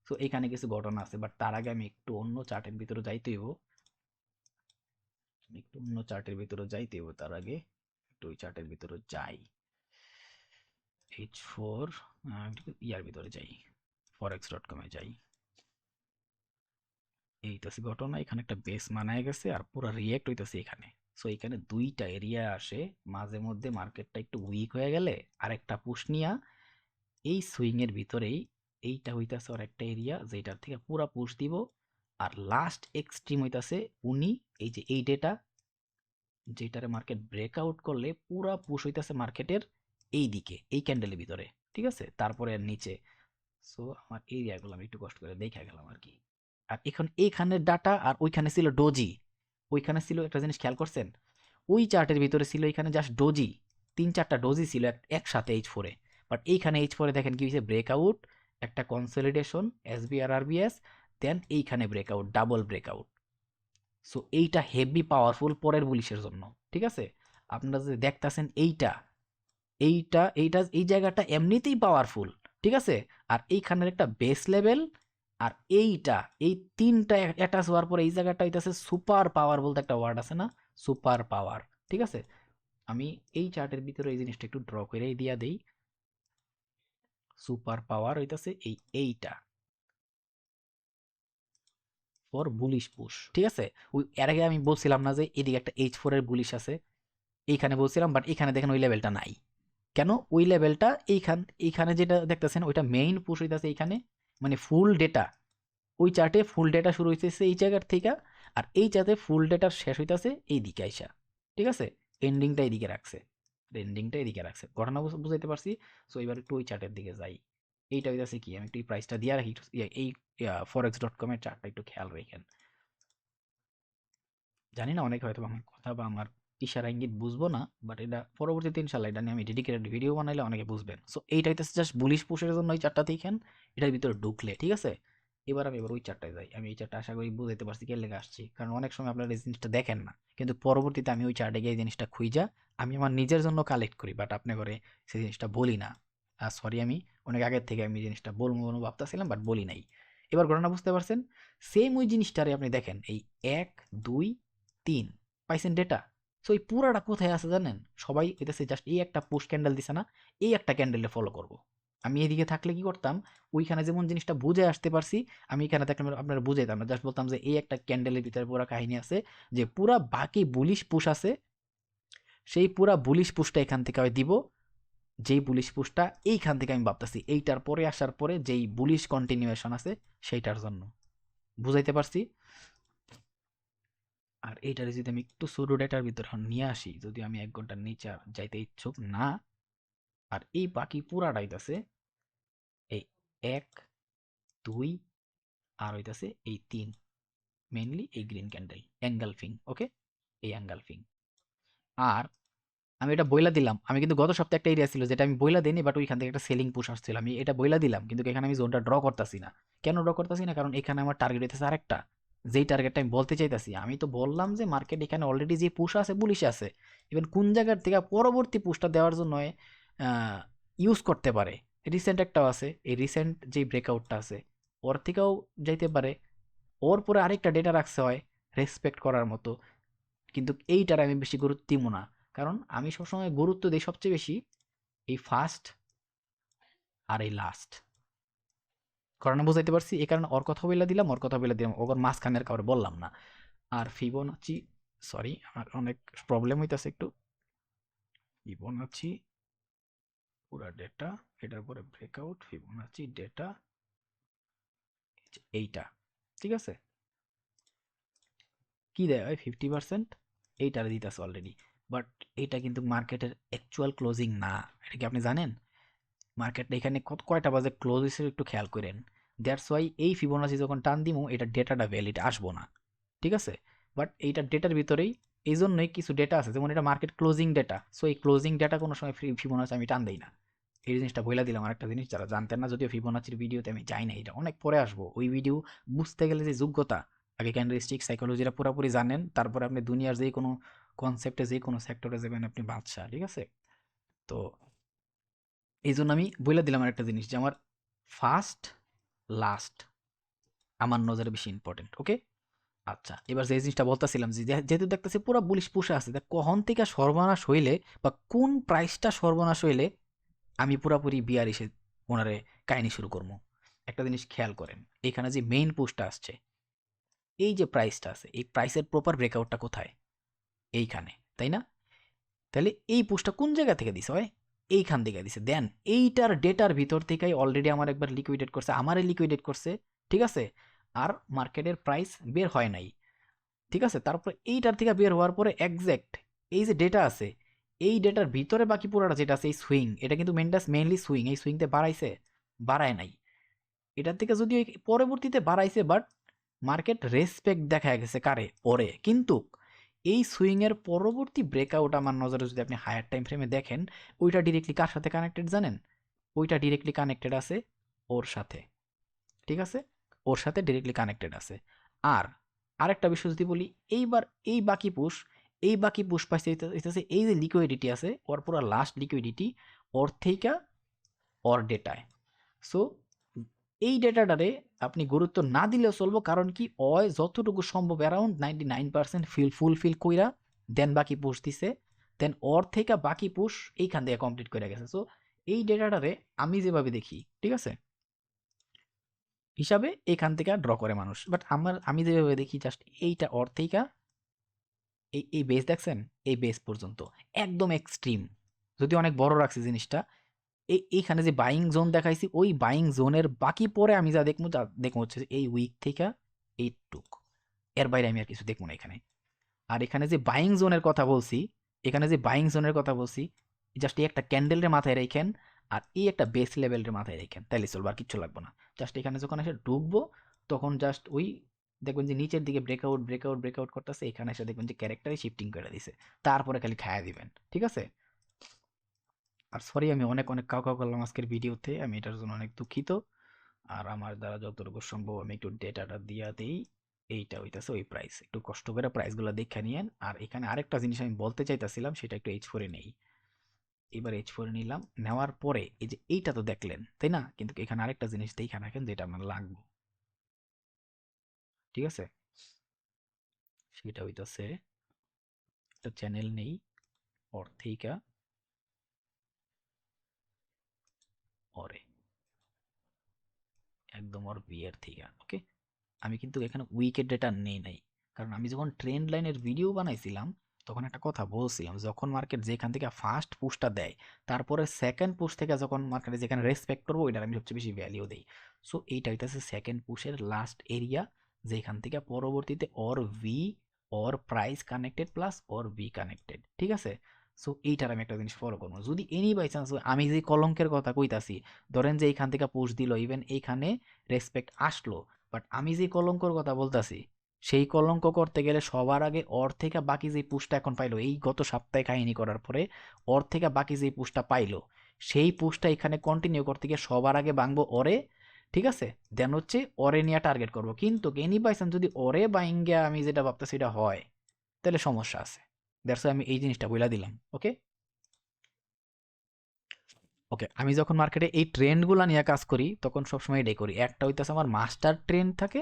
তো এখানে কিছু ঘটনা আছে, বাট তার আগে আমি একটু অন্য চার্টের ভিতরে যাইতে হইব, তার আগে একটু ওই চার্টের ভিতরে যাই। H4 ইয়ার ভিতরে যাই, forex.com এ যাই। এইটাছি ঘটনা, এখানে একটা বেস মানায় গেছে আর পুরো রিয়েক্ট হইতেছে এখানে। সো এখানে দুইটা এরিয়া আসে, মাঝে মধ্যে মার্কেটটা একটু উইক হয়ে গেলে আরেকটা পুশ নিয়া এই সুইং এর ভিতরেই, এইটা হইতাছে আর একটা এরিয়া যেটার থেকে পুরা পুশ দিব। আর লাস্ট এক্সট্রিম হইতাছে উনি, এই যে এই ডেটা, যেটারে মার্কেট ব্রেকআউট করলে পুরা পুশ হইতাছে মার্কেটের এই দিকে, এই ক্যান্ডেলের ভিতরে। ঠিক আছে, তারপরে আর নিচে। সো আমার এরিয়াগুলো আমি একটু কষ্ট করে দেখে গেলাম আর কি। আর এখন এইখানে ডাটা আর ওইখানে ছিল ডোজি, ওইখানে ছিল একটা জিনিস খেয়াল করছেন, ওই চার্টের ভিতরে ছিল এখানে জাস্ট ডোজি, 3-4টা ডোজি ছিল একসাথে H4-এ। বাট এইখানে H4-এ দেখেন কি হয়েছে, ব্রেকআউট, একটা কনসলিডেশন, SBR RBS, দেন এইখানে ব্রেকআউট, ডাবল ব্রেকআউট। সো এইটা হেভি পাওয়ারফুল পরের বুলিশের জন্য। ঠিক আছে, আপনারা যে দেখতেছেন এইটা, এই জায়গাটা এমনিতেই পাওয়ারফুল। ঠিক আছে, আর এইখানের একটা বেস লেভেল, আর এইটা, এই তিনটা অ্যাটাচ হওয়ার পরে এই জায়গাটা হইতাছে সুপার পাওয়ার, বলতে একটা ওয়ার্ড আছে না, সুপার পাওয়ার। ঠিক আছে, আমি এই চার্টের ভিতরে এই জিনিসটা একটু ড্র করে দিয়া দেই। সুপার পাওয়ার হইতাছে এইটা ফর বুলিশ পুশ। ঠিক আছে, ওই এর আগে আমি বলছিলাম না যে এদিকে একটা H4 এর বুলিশ আছে, এইখানে বলছিলাম, বাট এখানে দেখেন ওই লেভেলটা নাই। কেন ওই লেভেলটা, এইখানে যেটা দেখতেছেন ওইটা মেইন পুশ হইতাছে এইখানে, মানে ফুল ডেটা, ওই চার্টে ফুল ডেটা শুরু হইতেছে এই জায়গার থেকে, আর এই চার্টে ফুল ডেটার শেষ হইতাছে এই দিকে আইসা। ঠিক আছে, এন্ডিংটা এইদিকে রাখছে, ঘটনা বুঝাইতে পারছি। সো এবার একটু ওই চার্টের দিকে যাই। এইটা হইতাছে কি, আমি একটু প্রাইসটা দিয়ে রাখি, এই forex.com এর চার্টটা একটু খেয়াল রাখেন। জানি না অনেকে হয়তো আমার কথা বা আমার ইশারা ইঙ্গিত বুঝবো না, বাট এটা পরবর্তীতে ইনশাল্লাহ এটা নিয়ে আমি ডেডিকেটেড ভিডিও বানাইলে অনেকে বুঝবেন। সো এইটা হইতেছে জাস্ট বুলিশ পুশের জন্য ওই চারটা দেখেন, এটার ভিতরে ঢুকলে। ঠিক আছে, এবার ওই চারটায় যাই। আমি এই চারটা আশা করি বুঝাইতে পারছি কে লেগে আসছি, কারণ অনেক সময় আপনারা এই জিনিসটা দেখেন না, কিন্তু পরবর্তীতে আমি ওই চার্টে গিয়ে এই জিনিসটা খুঁজা আমি আমার নিজের জন্য কালেক্ট করি, বাট আপনি করে সেই জিনিসটা বলি না। সরি, আমি অনেক আগের থেকে আমি জিনিসটা বলবো ভাবতেছিলাম, বাট বলি নাই। এবার ঘটনা বুঝতে পারছেন, সেম ওই জিনিসটারে আপনি দেখেন, এই 1 2 3 পাইছেন ডেটা। সো এই পুরাটা কোথায় আছে জানেন, সবাই হইতেছে জাস্ট এই একটা পুশ ক্যান্ডেল দিছে না, এই একটা ক্যান্ডেলে ফলো করব। আমি এদিকে থাকলে কি করতাম, ওইখানে যেমন জিনিসটা বুঝে আসতে পারছি, আমি এখানে থাকলে আপনারা বুঝাইতাম না, জাস্ট বলতাম যে এই একটা ক্যান্ডেলের ভিতরে পুরা কাহিনী আছে, যে পুরা বাকি বুলিশ পুশ আছে, সেই পুরা বুলিশ পুশটা এখান থেকে দিব, যেই বুলিশ পুশটা এইখান থেকে আমি ভাবতেছি এইটার পরে আসার পরে যেই বুলিশ কন্টিনিউয়েশন আছে সেইটার জন্য। বুঝাইতে পারছি? আর এইটারে যদি আমি একটু সুডো ডেটার ভিতরে নিয়ে আসি, যদি আমি 1 ঘন্টার নিচে আর যাইতে ইচ্ছুক না, আর এই বাকি পুরাটা হইতাছে এই 1, 2 আর হইতাছে এই 3, মেইনলি এই গ্রিন ক্যান্ডেল এঙ্গালফিং। ওকে, এই এঙ্গালফিং। আর আমি এটা বইলা দিলাম, আমি কিন্তু গত সপ্তাহে একটা এরিয়া ছিল যেটা আমি বইলা দিইনি, বাট ওইখান থেকে একটা সেলিং পুশ আসছিল, আমি এটা বইলা দিলাম, কিন্তু এখানে আমি জোনটা ড্র করতেছি না। কেন ড্র করতেছি না? কারণ এখানে আমার টার্গেট হইতেছে আরেকটা, যেই টার্গেটটা আমি বলতে চাইতাছি। আমি তো বললাম যে মার্কেট এখানে অলরেডি যে পুশ আছে বুলিশ আছে, ইভেন কোন জায়গার থেকে পরবর্তী পুশটা দেওয়ার জন্য ইউজ করতে পারে। রিসেন্ট একটাও আছে, এই রিসেন্ট যেই ব্রেকআউটটা আছে ওর থেকেও যাইতে পারে। ওর পরে আরেকটা ডেটা রাখছে হয় রেসপেক্ট করার মতো, কিন্তু এইটার আমি বেশি গুরুত্ব দিব না। কারণ আমি সবসময় গুরুত্ব দিই সবচেয়ে বেশি এই ফার্স্ট আর এই লাস্ট। কারণ বুঝাইতে পারছি, এই কারণে ওর কথা বলে দিলাম, ওর কথা বলে দিলাম, ওর মাঝখানের কাউরে বললাম না। আর ফিবোনাচি, সরি আমার অনেক প্রবলেম হইতাছে একটু। ফিবোনাচি পুরা ডেটা, এটার পরে ব্রেকআউট, ফিবোনাচি ডেটা এইটা, ঠিক আছে? কি দেয় ভাই 50%? এইটারে দিতেছে অলরেডি, বাট এইটা কিন্তু মার্কেটের অ্যাকচুয়াল ক্লোজিং না। এটা কি আপনি জানেন? মার্কেটটা এখানে কয়টা বাজে ক্লোজ হয়েছে একটু খেয়াল করেন। দ্যাটস ওয়াই এই ফিবোনাচি যখন টান দিমু এটা ডেটাটা ভ্যালিড আসবো না, ঠিক আছে? বাট এইটা ডেটার ভিতরেই, এই জন্যই কিছু ডেটা আছে, যেমন এটা মার্কেট ক্লোজিং ডেটা, সো এই ক্লোজিং ডেটা কোনো সময় ফিবোনাচি আমি টান দেই না। এই জিনিসটা বইলা দিলাম। আরেকটা জিনিস যারা জানতেন না, যদিও ফিবোনাচির ভিডিওতে আমি যাই না, এটা অনেক পরে আসবো ওই ভিডিও। বুঝতে গেলে যে যোগ্যতা, আগে ক্যান্ডেলস্টিক সাইকোলজিটা পুরোপুরি জানেন, তারপরে আপনি দুনিয়ার যে কোনো কনসেপ্টে যে কোনো সেক্টরে যাবেন আপনি বাদশা, ঠিক আছে? তো এই জন্য আমি বইলা দিলাম আরেকটা জিনিস, যে আমার ফার্স্ট লাস্ট আমার নজরে বেশি ইম্পর্টেন্ট। ওকে, আচ্ছা এবার যে জিনিসটা বলতেছিলাম, যে যেহেতু দেখতেছি পুরো বুলিশ পুষে আছে, কখন থেকে সর্বনাশ হইলে বা কোন প্রাইসটা সর্বনাশ হইলে আমি পুরাপুরি বিয়ার এসে ওনারে কাহিনী শুরু করবো। একটা জিনিস খেয়াল করেন, এখানে যে মেইন পুশটা আসছে, এই যে প্রাইসটা আছে, এই প্রাইসের প্রপার ব্রেকআউটটা কোথায়? এইখানে, তাই না? তাহলে এই পুশটা কোন জায়গা থেকে দিছে হয়? এইখান থেকে দিছে। দেন এইটার ডেটার ভিতর থেকেই অলরেডি আমার একবার লিকুইডেট করছে, আমারে লিকুইডেট করছে, ঠিক আছে? আর মার্কেটের প্রাইস বের হয় নাই, ঠিক আছে? তারপর এইটার থেকে বের হওয়ার পরে এক্স্যাক্ট এই যে ডেটা আছে, এই ডেটার ভিতরে বাকি পুরোটা যেটা আছে এই সুইং, এটা কিন্তু মেইনলি সুইং, এই সুইংতে বাড়াইছে? বাড়ায় নাই। এটার থেকে যদিও পরবর্তীতে বাড়াইছে, বাট মার্কেট রেসপেক্ট দেখা গেছে কারে? ওরে। কিন্তু এই সুইং এর পরবর্তী ব্রেকআউট আমার নজরে যদি আপনি হায়ার টাইম ফ্রেমে দেখেন, ওইটা ডিরেক্টলি কার সাথে কানেক্টেড জানেন? ওইটা ডিরেক্টলি কানেক্টেড আছে ওর সাথে, ঠিক আছে? ওর সাথে ডিরেক্টলি কানেক্টেড আছে। আর আরেকটা বিষয় যদি বলি, এইবার এই বাকি পুশ, এই বাকি পুশ পাইছে হইতেছে এই যে লিকুইডিটি আছে ওর পুরো লাস্ট লিকুইডিটি ওর থেইকা ওর ডেটায়। সো এই ডেটাটারে আপনি গুরুত্ব না দিলেও চলবো, কারণ কি অয় যতটুকু সম্ভব অ্যারাউন্ড 99% ফুলফিল কইরা দেন বাকি পুশ দিছে, দেন ওর থেকে বাকি পুশ এইখান থেকে কমপ্লিট করে গেছে। সো এই ডেটাটারে আমি যেভাবে দেখি, ঠিক আছে, হিসাবে এখান থেকে ড্র করে মানুষ, বাট আমি যেভাবে দেখি জাস্ট এইটা ওর থেকে এই বেস দেখছেন, এই বেস পর্যন্ত একদম এক্সট্রিম, যদি অনেক বড় রাখছি জিনিসটা, এইখানে যে বাইং জোন দেখাইছি ওই বাইং জোনের বাকি পরে আমি যা দেখবো হচ্ছে এই উইক থেকে এইটুক, এর বাইরে আমি আর কিছু দেখবো না এখানে। আর এখানে যে বাইং জোনের কথা বলছি, এখানে যে বাইং জোনের কথা বলছি, জাস্ট এই একটা ক্যান্ডেলের মাথায় রেখেন আর এই একটা বেস লেভেলের মাথায় রেখেন, তাইলে চলবে, আর কিচ্ছু লাগবে না। জাস্ট এখানে যখন এসে ঢুকবো তখন জাস্ট ওই দেখবেন যে নিচের দিকে ব্রেকআউট ব্রেকআউট ব্রেকআউট করতেছে, এখানে এসে দেখবেন যে ক্যারেক্টারই শিফটিং করে দিছে, তারপরে খালি খায়া দিবেন, ঠিক আছে? আর সরি আমি অনেক অনেক কাউ কাউ করলাম আজকের ভিডিওতে, আমি এটার জন্য অনেক দুঃখিত। আর আমার দ্বারা যতটুকু সম্ভব আমি একটু ডেটাটা দিয়া দেই। এইটা হইতাছে ওই প্রাইস, একটু কষ্ট করে প্রাইসগুলো দেখে নিয়েন। আর এখানে আরেকটা জিনিস আমি বলতে চাইতেছিলাম, সেটা একটু H4 নেই। এবার H4 নিলাম, নেওয়ার পরে এই যে এইটা তো দেখলেন তাই না, কিন্তু এখানে আরেকটা জিনিস দেখে রাখেন যেটা আমার লাগবে, ঠিক আছে? সেটা হইতাছে একটা চ্যানেল নেই অর্থেইকা অরে, একদম ওর বিয়ের থেকে, ওকে? আমি কিন্তু এখানে উইকেট ডেটা নেই নাই, কারণ আমি যখন ট্রেন্ড লাইনের ভিডিও বানাইছিলাম তখন একটা কথা বলছিলাম, যখন মার্কেট যেখান থেকে ফার্স্ট পুশটা দেয়, তারপরে সেকেন্ড পুশ থেকে যখন মার্কেটে যেখানে রেসপেক্ট করবো, ওইটার আমি সবচেয়ে বেশি ভ্যালিউ দিই। সো এইটা হইতেছে সেকেন্ড পুশের লাস্ট এরিয়া, যেখান থেকে পরবর্তীতে or V or price connected plus or V connected, ঠিক আছে। সো এইটার আমি একটা জিনিস ফলো করবো, যদি এনি বাই চান্স আমি যে কলঙ্কের কথা কইতাছি, ধরেন যে এইখান থেকে পুশ দিল, ইভেন এইখানে রেসপেক্ট আসলো, বাট আমি যে কলঙ্কর কথা বলতাছি, সেই কলঙ্ক করতে গেলে সবার আগে ওর থেকে বাকি যে পুশটা এখন পাইলো, এই গত সপ্তাহে কাহিনী করার পরে ওর থেকে বাকি যে পুশটা পাইলো, সেই পুশটা এখানে কন্টিনিউ করতে গিয়ে সবার আগে ভাঙবো ওরে, ঠিক আছে। দেন হচ্ছে ওরে নিয়ে টার্গেট করবো, কিন্তু এনি বাইসান যদি ওরে বাইঙ্গে আমি যেটা ভাবতেছি সেটা হয়, তাহলে সমস্যা আছে। দ্যাটস আমি এই জিনিসটা বইলা দিলাম। ওকে ওকে, আমি যখন মার্কেটে এই ট্রেন্ডগুলো নিয়ে কাজ করি, তখন সবসময় এটাই করি। একটা হইতেছে আমার মাস্টার ট্রেন্ড থাকে,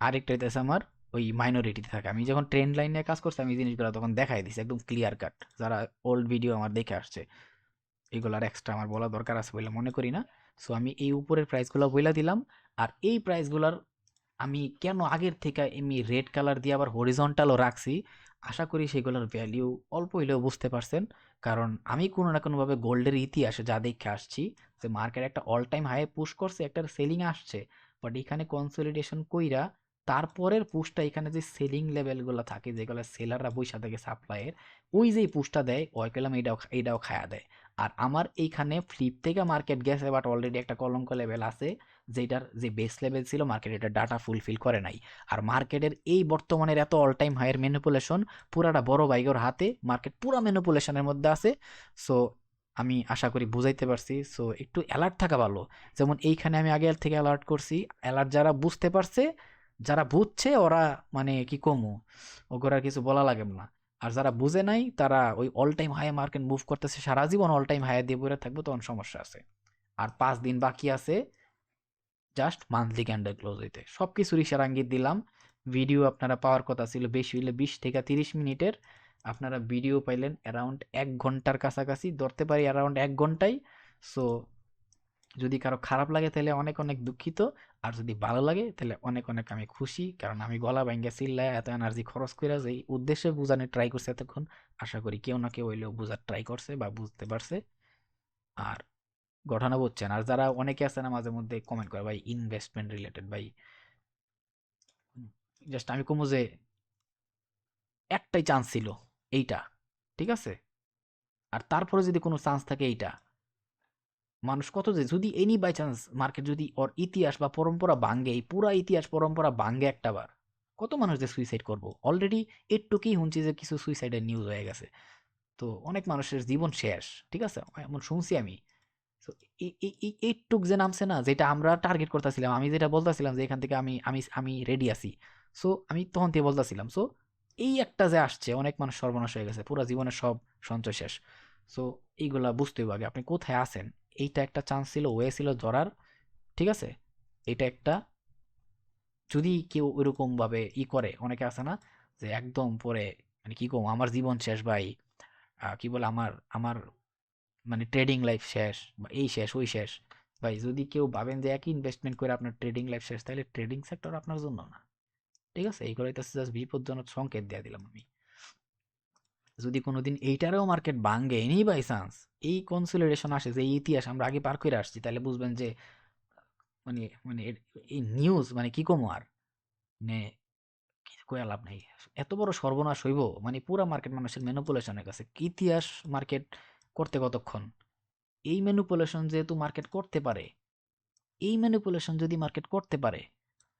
আরেকটা হইতেছে আমার ওই মাইনরিটিতে থাকে। আমি যখন ট্রেন্ড লাইন নিয়ে কাজ করছি, আমি এই জিনিসগুলো তখন দেখাই দিছি একদম ক্লিয়ার কাট। যারা ওল্ড ভিডিও আমার দেখে আসছে, এগুলার এক্সট্রা আমার বলা দরকার আছে বলে মনে করি না। সো আমি এই উপরের প্রাইসগুলো বইলা দিলাম। আর এই প্রাইসগুলার আমি কেন আগের থেকে এমনি রেড কালার দিয়ে আবার হরিজন্টালও রাখছি, আশা করি সেগুলোর ভ্যালিউ অল্প হইলেও বুঝতে পারছেন। কারণ আমি কোনো না কোনোভাবে গোল্ডের ইতিহাসে যা দেখে আসছি, যে মার্কেট একটা অল টাইম হাই পুশ করছে, একটা সেলিং আসছে, বাট এখানে কনসলিডেশন কইরা তারপরের পুশটা, এখানে যে সেলিং লেভেলগুলো থাকে, যেগুলো সেলাররা বৈশা থাকে সাপ্লাইয়ের, ওই যে পুশটা দেয়, ওই পেলাম এইটাও খায়া দেয়। আর আমার এইখানে ফ্লিপ থেকে মার্কেট গেছে, বাট অলরেডি একটা কলঙ্ক লেভেল আছে, যেটার যে বেস লেভেল ছিল, মার্কেট এটা ডাটা ফুলফিল করে নাই। আর মার্কেটের এই বর্তমানের এত অল টাইম হাইয়ের ম্যানিপুলেশন পুরাটা বড় ভাইগোর হাতে, মার্কেট পুরা ম্যানিপুলেশনের মধ্যে আছে। সো আমি আশা করি বুঝাইতে পারছি। সো একটু অ্যালার্ট থাকা ভালো। যেমন এইখানে আমি আগে থেকে অ্যালার্ট করছি, অ্যালার্ট যারা বুঝতে পারছে, যারা বুঝছে ওরা মানে কি কমু, ওগুলো আর কিছু বলা লাগে না। আর যারা বুঝে নাই, তারা ওই all time high market move করতেছে, সারা জীবন অল টাইম হাই দিয়ে বসে থাকবো, তখন সমস্যা আছে। আর 5 দিন বাকি আছে জাস্ট মান্থলি ক্যান্ডেল ক্লোজ হইতে। সব কিছুর ইশারা ইঙ্গিত দিলাম। ভিডিও আপনারা পাওয়ার কথা ছিল বেশি হইলে 20 থেকে 30 মিনিটের, আপনারা ভিডিও পাইলেন অ্যারাউন্ড 1 ঘন্টার কাছাকাছি, ধরতে পারি অ্যারাউন্ড 1 ঘন্টাই। সো যদি কারো খারাপ লাগে তাহলে অনেক অনেক দুঃখিত, আর যদি ভালো লাগে তাহলে অনেক অনেক আমি খুশি, কারণ আমি গলা ভাঙ্গা চিল্লায় এত এনার্জি খরচ করে যে উদ্দেশ্যে বোঝানোর ট্রাই করছে এতক্ষণ, আশা করি কেউ না কেউ হইলেও বোঝার ট্রাই করছে বা বুঝতে পারছে। আর ঘটনা বুঝছেন। আর যারা অনেকে আছে না মাঝে মধ্যে কমেন্ট করে, ভাই ইনভেস্টমেন্ট রিলেটেড, ভাই জাস্ট আমি কমু যে একটাই চান্স ছিল এইটা, ঠিক আছে। আর তারপরে যদি কোনো চান্স থাকে এইটা, মানুষ কত যে যদি এনি বাই চান্স মার্কেট যদি ওর ইতিহাস বা পরম্পরা ভাঙ্গে, এই পুরা ইতিহাস পরম্পরা ভাঙ্গে একটা বার, কত মানুষ যে সুইসাইড করবো। অলরেডি একটুকুই শুনছি যে কিছু সুইসাইডের নিউজ হয়ে গেছে। তো অনেক মানুষের জীবন শেষ, ঠিক আছে, এমন শুনছি আমি। তো এইটুক যে নামছে না, যেটা আমরা টার্গেট করতেছিলাম, আমি যেটা বলতেছিলাম যে এখান থেকে আমি আমি আমি রেডি আছি। সো আমি তখন থেকে বলতেছিলাম, সো এই একটা যে আসছে, অনেক মানুষ সর্বনাশ হয়ে গেছে, পুরো জীবনের সব সঞ্চয় শেষ। সো এইগুলা বুঝতে হবে আগে আপনি কোথায় আছেন। এইটা একটা চান্স ছিল, ওয়ে ছিল ধরার, ঠিক আছে। এটা একটা, যদি কেউ ওইরকম ভাবে করে, অনেকে আছে না যে একদম পরে মানে কি কম আমার জীবন শেষ ভাই, কি বলে আমার আমার মানে ট্রেডিং লাইফ শেষ, বা এই শেষ ওই শেষ। ভাই যদি কেউ ভাবেন যে একই ইনভেস্টমেন্ট করে আপনার ট্রেডিং লাইফ শেষ, তাহলে ট্রেডিং সেক্টর আপনার জন্য না, ঠিক আছে। এইগুলোই তো জাস্ট বিপজ্জনক সংকেত দিয়ে দিলাম আমি। যদি কোনোদিন এইটারেও মার্কেট ভাঙ্গে এনি বাই চান্স, এই কনসলিডেশন আসে, যে এই ইতিহাস আমরা আগে পার করে আসছি, তাহলে বুঝবেন যে মানে মানে এই নিউজ মানে কি কম আর, মানে কিছু কয়ে লাভ নেই। এত বড় সর্বনাশ হইব, মানে পুরা মার্কেট মানুষের ম্যানিপুলেশনের কাছে। ইতিহাস মার্কেট করতে কতক্ষণ, এই ম্যানিপুলেশন যেহেতু মার্কেট করতে পারে, এই ম্যানিপুলেশন যদি মার্কেট করতে পারে,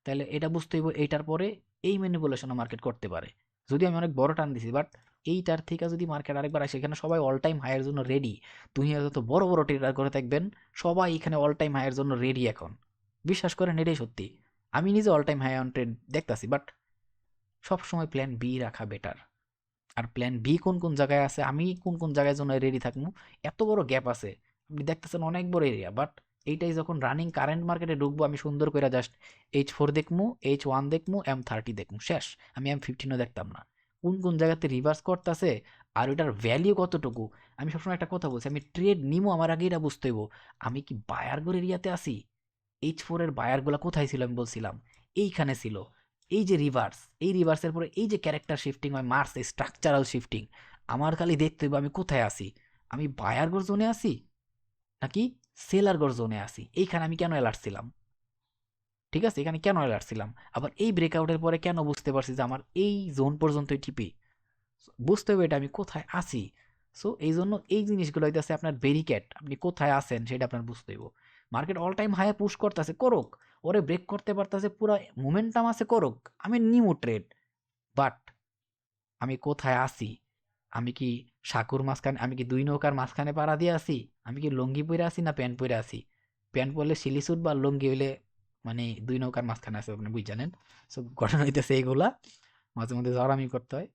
তাহলে এটা বুঝতে হইব এইটার পরে এই ম্যানিপুলেশনও মার্কেট করতে পারে। যদি আমি অনেক বড় টান দিছি, বাট এইটার থেকে যদি মার্কেট আরেকবার আসে, এখানে সবাই অল টাইম হাইয়ের জন্য রেডি। দুনিয়া যত বড় বড় ট্রেডার করে থাকবেন, সবাই এখানে অল টাইম হাইয়ের জন্য রেডি এখন। বিশ্বাস করেন, এটাই সত্যি। আমি নিজে all time high on trade দেখতাছি, বাট সবসময় প্ল্যান বি রাখা বেটার। আর প্ল্যান বি কোন কোন জায়গায় আছে, আমি কোন কোন জায়গায় জন্য রেডি থাকবো, এত বড় গ্যাপ আছে, আপনি দেখতেছেন অনেক বড় এরিয়া। বাট এইটাই যখন রানিং কারেন্ট মার্কেটে ঢুকবো, আমি সুন্দর করে জাস্ট H4 দেখবো, H1 দেখবো, M30 দেখবো, শেষ। আমি M15ও দেখতাম না, কোন কোন জায়গাতে রিভার্স করতেছে আর ওইটার ভ্যালিউ কতটুকু। আমি সবসময় একটা কথা বলছি, আমি ট্রেড নিমো আমার আগে এটা বুঝতে হইব, আমি কি বায়ার গোর এরিয়াতে আছি। H4 এর বায়ার গুলা কোথায় ছিল, আমি বলছিলাম এইখানে ছিল। এই যে রিভার্স, এই রিভার্সের পরে এই যে ক্যারেক্টার শিফটিং হয়, মার্স স্ট্রাকচারাল শিফটিং, আমার খালি দেখতে হবে আমি কোথায় আছি, আমি বায়ার গর্জনে আছি নাকি সেলার গর্জনে আছি, এইখানে আমি কেন অ্যালার্ট ছিলাম, ঠিক আছে, এখানে কেন অ্যালার্ট ছিলাম, আবার এই ব্রেকআউটের পরে কেন বুঝতে পারছি যে আমার এই জোন পর্যন্তই টিপি, বুঝতে হবে এটা আমি কোথায় আছি। সো এই জন্য এই জিনিসগুলো হইতেছে আপনার ব্যারিকেড, আপনি কোথায় আছেন সেটা আপনার বুঝতে হইব। Market all time high push করতেছে, করুক, ওরে ব্রেক করতে পারতেছে, পুরো মোমেন্টাম আছে, করুক, আমি নিমু ট্রেড, বাট আমি কোথায় আছি, আমি কি সাঁকুর মাঝখানে, আমি কি দুই নৌকার মাঝখানে পাড়া দিয়ে আছি, আমি কি লুঙ্গি পরে আছি না প্যান্ট পরে আছি, প্যান্ট পরলে সিলি স্যুট বা লুঙ্গি হইলে মানে দুই নৌকার মাঝখানে আছে, আপনি বুঝ জানেন। সো ঘটনা হইতেছে এইগুলা, মাঝে মধ্যে জরামি করতে হয়।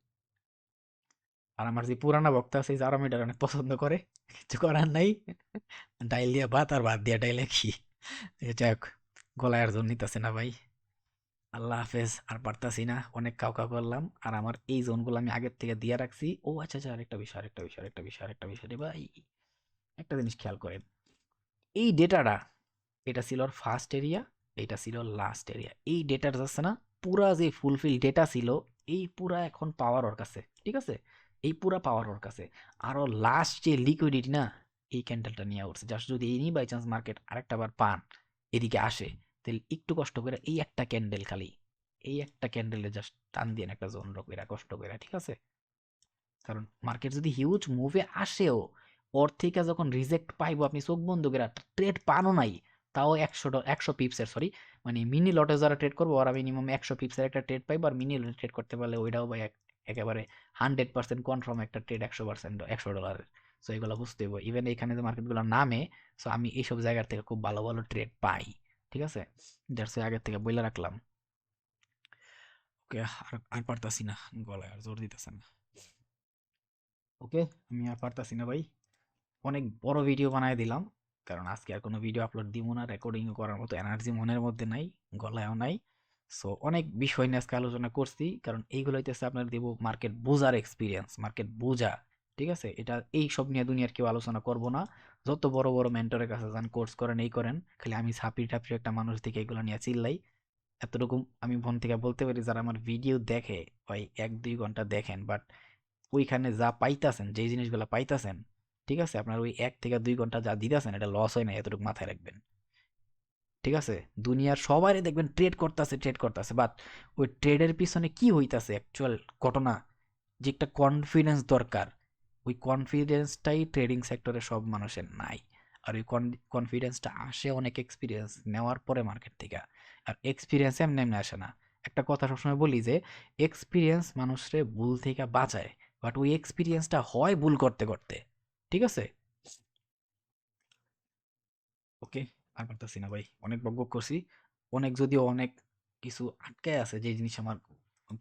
আর আমার যে পুরানা বক্তা আছে যারা মিটার অনেক পছন্দ করে, কিছু করার নাই, ডাইল দিয়া ভাত আর ভাত দিয়া ডাইলে কি, যাই হোক, গলায় আর জোর নিতেছে না ভাই। আল্লাহ হাফেজ, আর পারতাছি না, অনেক কাউকা করলাম, আর আমার এই জোনগুলো আমি আগের থেকে দিয়ে রাখছি। ও আচ্ছা আচ্ছা, আরেকটা বিষয় রে ভাই, একটা জিনিস খেয়াল করেন, এই ডেটাটা, এটা ছিল ওর ফার্স্ট এরিয়া, এটা ছিল লাস্ট এরিয়া, এই ডেটার যাচ্ছে না, পুরা যে ফুলফিল ডেটা ছিল, এই পুরা এখন পাওয়ার ওর কাছে, ঠিক আছে, এই পুরা পাওয়ার ওর কাছে, আরো লাস্ট যে লিকুইডিটি না, এই ক্যান্ডেলটা নিয়ে উঠছে, জাস্ট যদি এই বাই চান্স মার্কেট আরেকটা বার পান, এদিকে আসে, তাহলে একটু কষ্ট করে এই একটা ক্যান্ডেল খালি, এই একটা ক্যান্ডেলে জাস্ট টান দিয়ে একটা জোন রকমেরা কষ্ট করে, ঠিক আছে, কারণ মার্কেট যদি হিউজ মুভে আসেও, ওর থেকে যখন রিজেক্ট পাইবো, আপনি চোখ বন্ধ করে ট্রেড পানো নাই, তাও 100 পিপসের, সরি, মানে মিনি লটে যারা ট্রেড করবো ওরা মিনিমাম 100 পিপসের একটা ট্রেড পাইবো, আর মিনি লটে ট্রেড করতে পারলে ওইটাও ভাই একেবারে 100% কনফার্ম একটা ট্রেড, 100% $100। সো এগুলো বুঝতে হইব, ইভেন এখানে যে মার্কেটগুলো নামে, সো আমি এইসব জায়গার থেকে খুব ভালো ভালো ট্রেড পাই, ঠিক আছে, দ্যাটস আগের থেকে বইলা রাখলাম। ওকে, আর আর পারতাছি না, গলায় আর জোর দিতেছে না। ওকে, আমি আর পারতাছি না ভাই, অনেক বড় ভিডিও বানায় দিলাম, কারণ আজকে আর কোনো ভিডিও আপলোড দিব না, রেকর্ডিং করার মতো এনার্জি মনের মধ্যে নাই, গলায়ও নাই। সো অনেক বিষয় নিয়ে আজকে আলোচনা করছি, কারণ এইগুলো হইতেছে আপনার দিব মার্কেট বোঝার এক্সপিরিয়েন্স, মার্কেট বোঝা, ঠিক আছে, এটা এই সব নিয়ে দুনিয়ার কেউ আলোচনা করব না। যত বড় বড় মেন্টরের কাছে যান, কোর্স করেন, এই করেন, খালি আমি ছাপড়ি টাপড়ি একটা মানুষ থেকে এগুলো নিয়ে চিল্লাই, এতটুকু আমি মন থেকে বলতে পারি, যারা আমার ভিডিও দেখে ভাই 1-2 ঘন্টা দেখেন, বাট ওইখানে যা পাইতাছেন, যেই জিনিসগুলো পাইতাছেন, ঠিক আছে, আপনার ওই 1 থেকে 2 ঘন্টা যা দিতেছেন, এটা লস হয় না, এতটুকু মাথায় রাখবেন, ঠিক আছে। দুনিয়ার সবাই দেখবেন ট্রেড করতেছে, বাট ওই ট্রেডের পিছনে কি হইতাছে অ্যাকচুয়াল ঘটনা, যে একটা কনফিডেন্স দরকার, ওই কনফিডেন্সটাই ট্রেডিং সেক্টরে সব মানুষের নাই। আর ওই কনফিডেন্সটা আসে অনেক এক্সপিরিয়েন্স নেওয়ার পরে মার্কেট থেকে, আর এক্সপিরিয়েন্স এমনি এমনি আসে না। একটা কথা সবসময় বলি যে এক্সপিরিয়েন্স মানুষরে ভুল থেকে বাঁচায়, বাট ওই এক্সপিরিয়েন্সটা হয় ভুল করতে করতে, ঠিক আছে। ওকে, আর পারতাছি না ভাই, অনেক বকবক করছি, অনেক, যদিও অনেক কিছু আটকায় আছে যে জিনিস আমার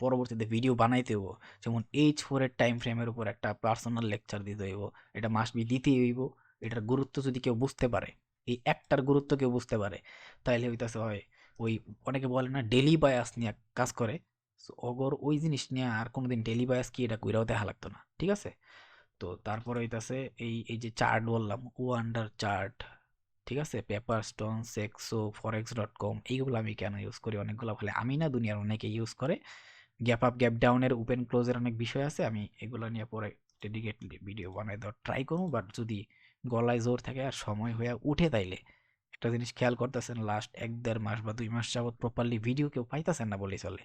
পরবর্তীতে ভিডিও বানাইতে হইব, যেমন H4 এর টাইম ফ্রেমের উপর একটা পার্সোনাল লেকচার দিতে হইব, এটা মাস্ট বি দিতেই হইব। এটার গুরুত্ব যদি কেউ বুঝতে পারে, এই একটার গুরুত্ব কেউ বুঝতে পারে, তাইলে হইতাছে হয় ওই, অনেকে বলে না ডেলি বায়াস নিয়ে কাজ করে, So, অগর ওই জিনিস নিয়ে আর কোনোদিন ডেলি বায়াস কি এটা কইরাও দেখা লাগতো না, ঠিক আছে। তো তারপরে হইতাছে এই এই যে চার্ট বললাম, ওয়ান্ডার চার্ট, ঠিক আছে, পেপার স্টোন, সেক্সো, forex.com, এইগুলো আমি কেন ইউজ করি, অনেকগুলো ভালো, আমি না দুনিয়ার অনেকে ইউজ করে, গ্যাপ আপ গ্যাপ ডাউনের ওপেন ক্লোজের অনেক বিষয় আছে, আমি এগুলো নিয়ে পরে ডেডিকেটলি ভিডিও বানাই দেওয়ার ট্রাই করবো, বাট যদি গলায় জোর থাকে আর সময় হয়ে উঠে, তাইলে একটা জিনিস খেয়াল করতেছেন, লাস্ট 1-1.5 মাস বা 2 মাস যাবত প্রপারলি ভিডিও কেউ পাইতেছেন না বলেই চলে,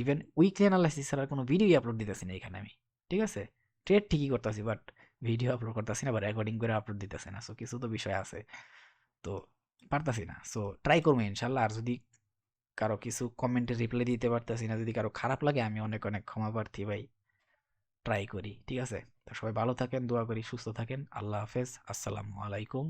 ইভেন উইকলি অ্যানালাইসিস ছাড়া কোনো ভিডিও আপলোড দিতেছি না এখানে আমি, ঠিক আছে, ট্রেড ঠিকই করতেছি, বাট ভিডিও আপলোড করতেছি না, বা রেকর্ডিং করে আপলোড দিতেছি না, সো কিছু তো বিষয় আছে, তো পারতাছি না। সো ট্রাই করবো ইনশাল্লাহ, আর যদি কারো কিছু কমেন্টে রিপ্লাই দিতে পারতাছি না, যদি কারো খারাপ লাগে, আমি অনেক অনেক ক্ষমা প্রার্থী ভাই, ট্রাই করি, ঠিক আছে। তো সবাই ভালো থাকেন, দোয়া করি সুস্থ থাকেন, আল্লাহ হাফেজ, আসসালামু আলাইকুম।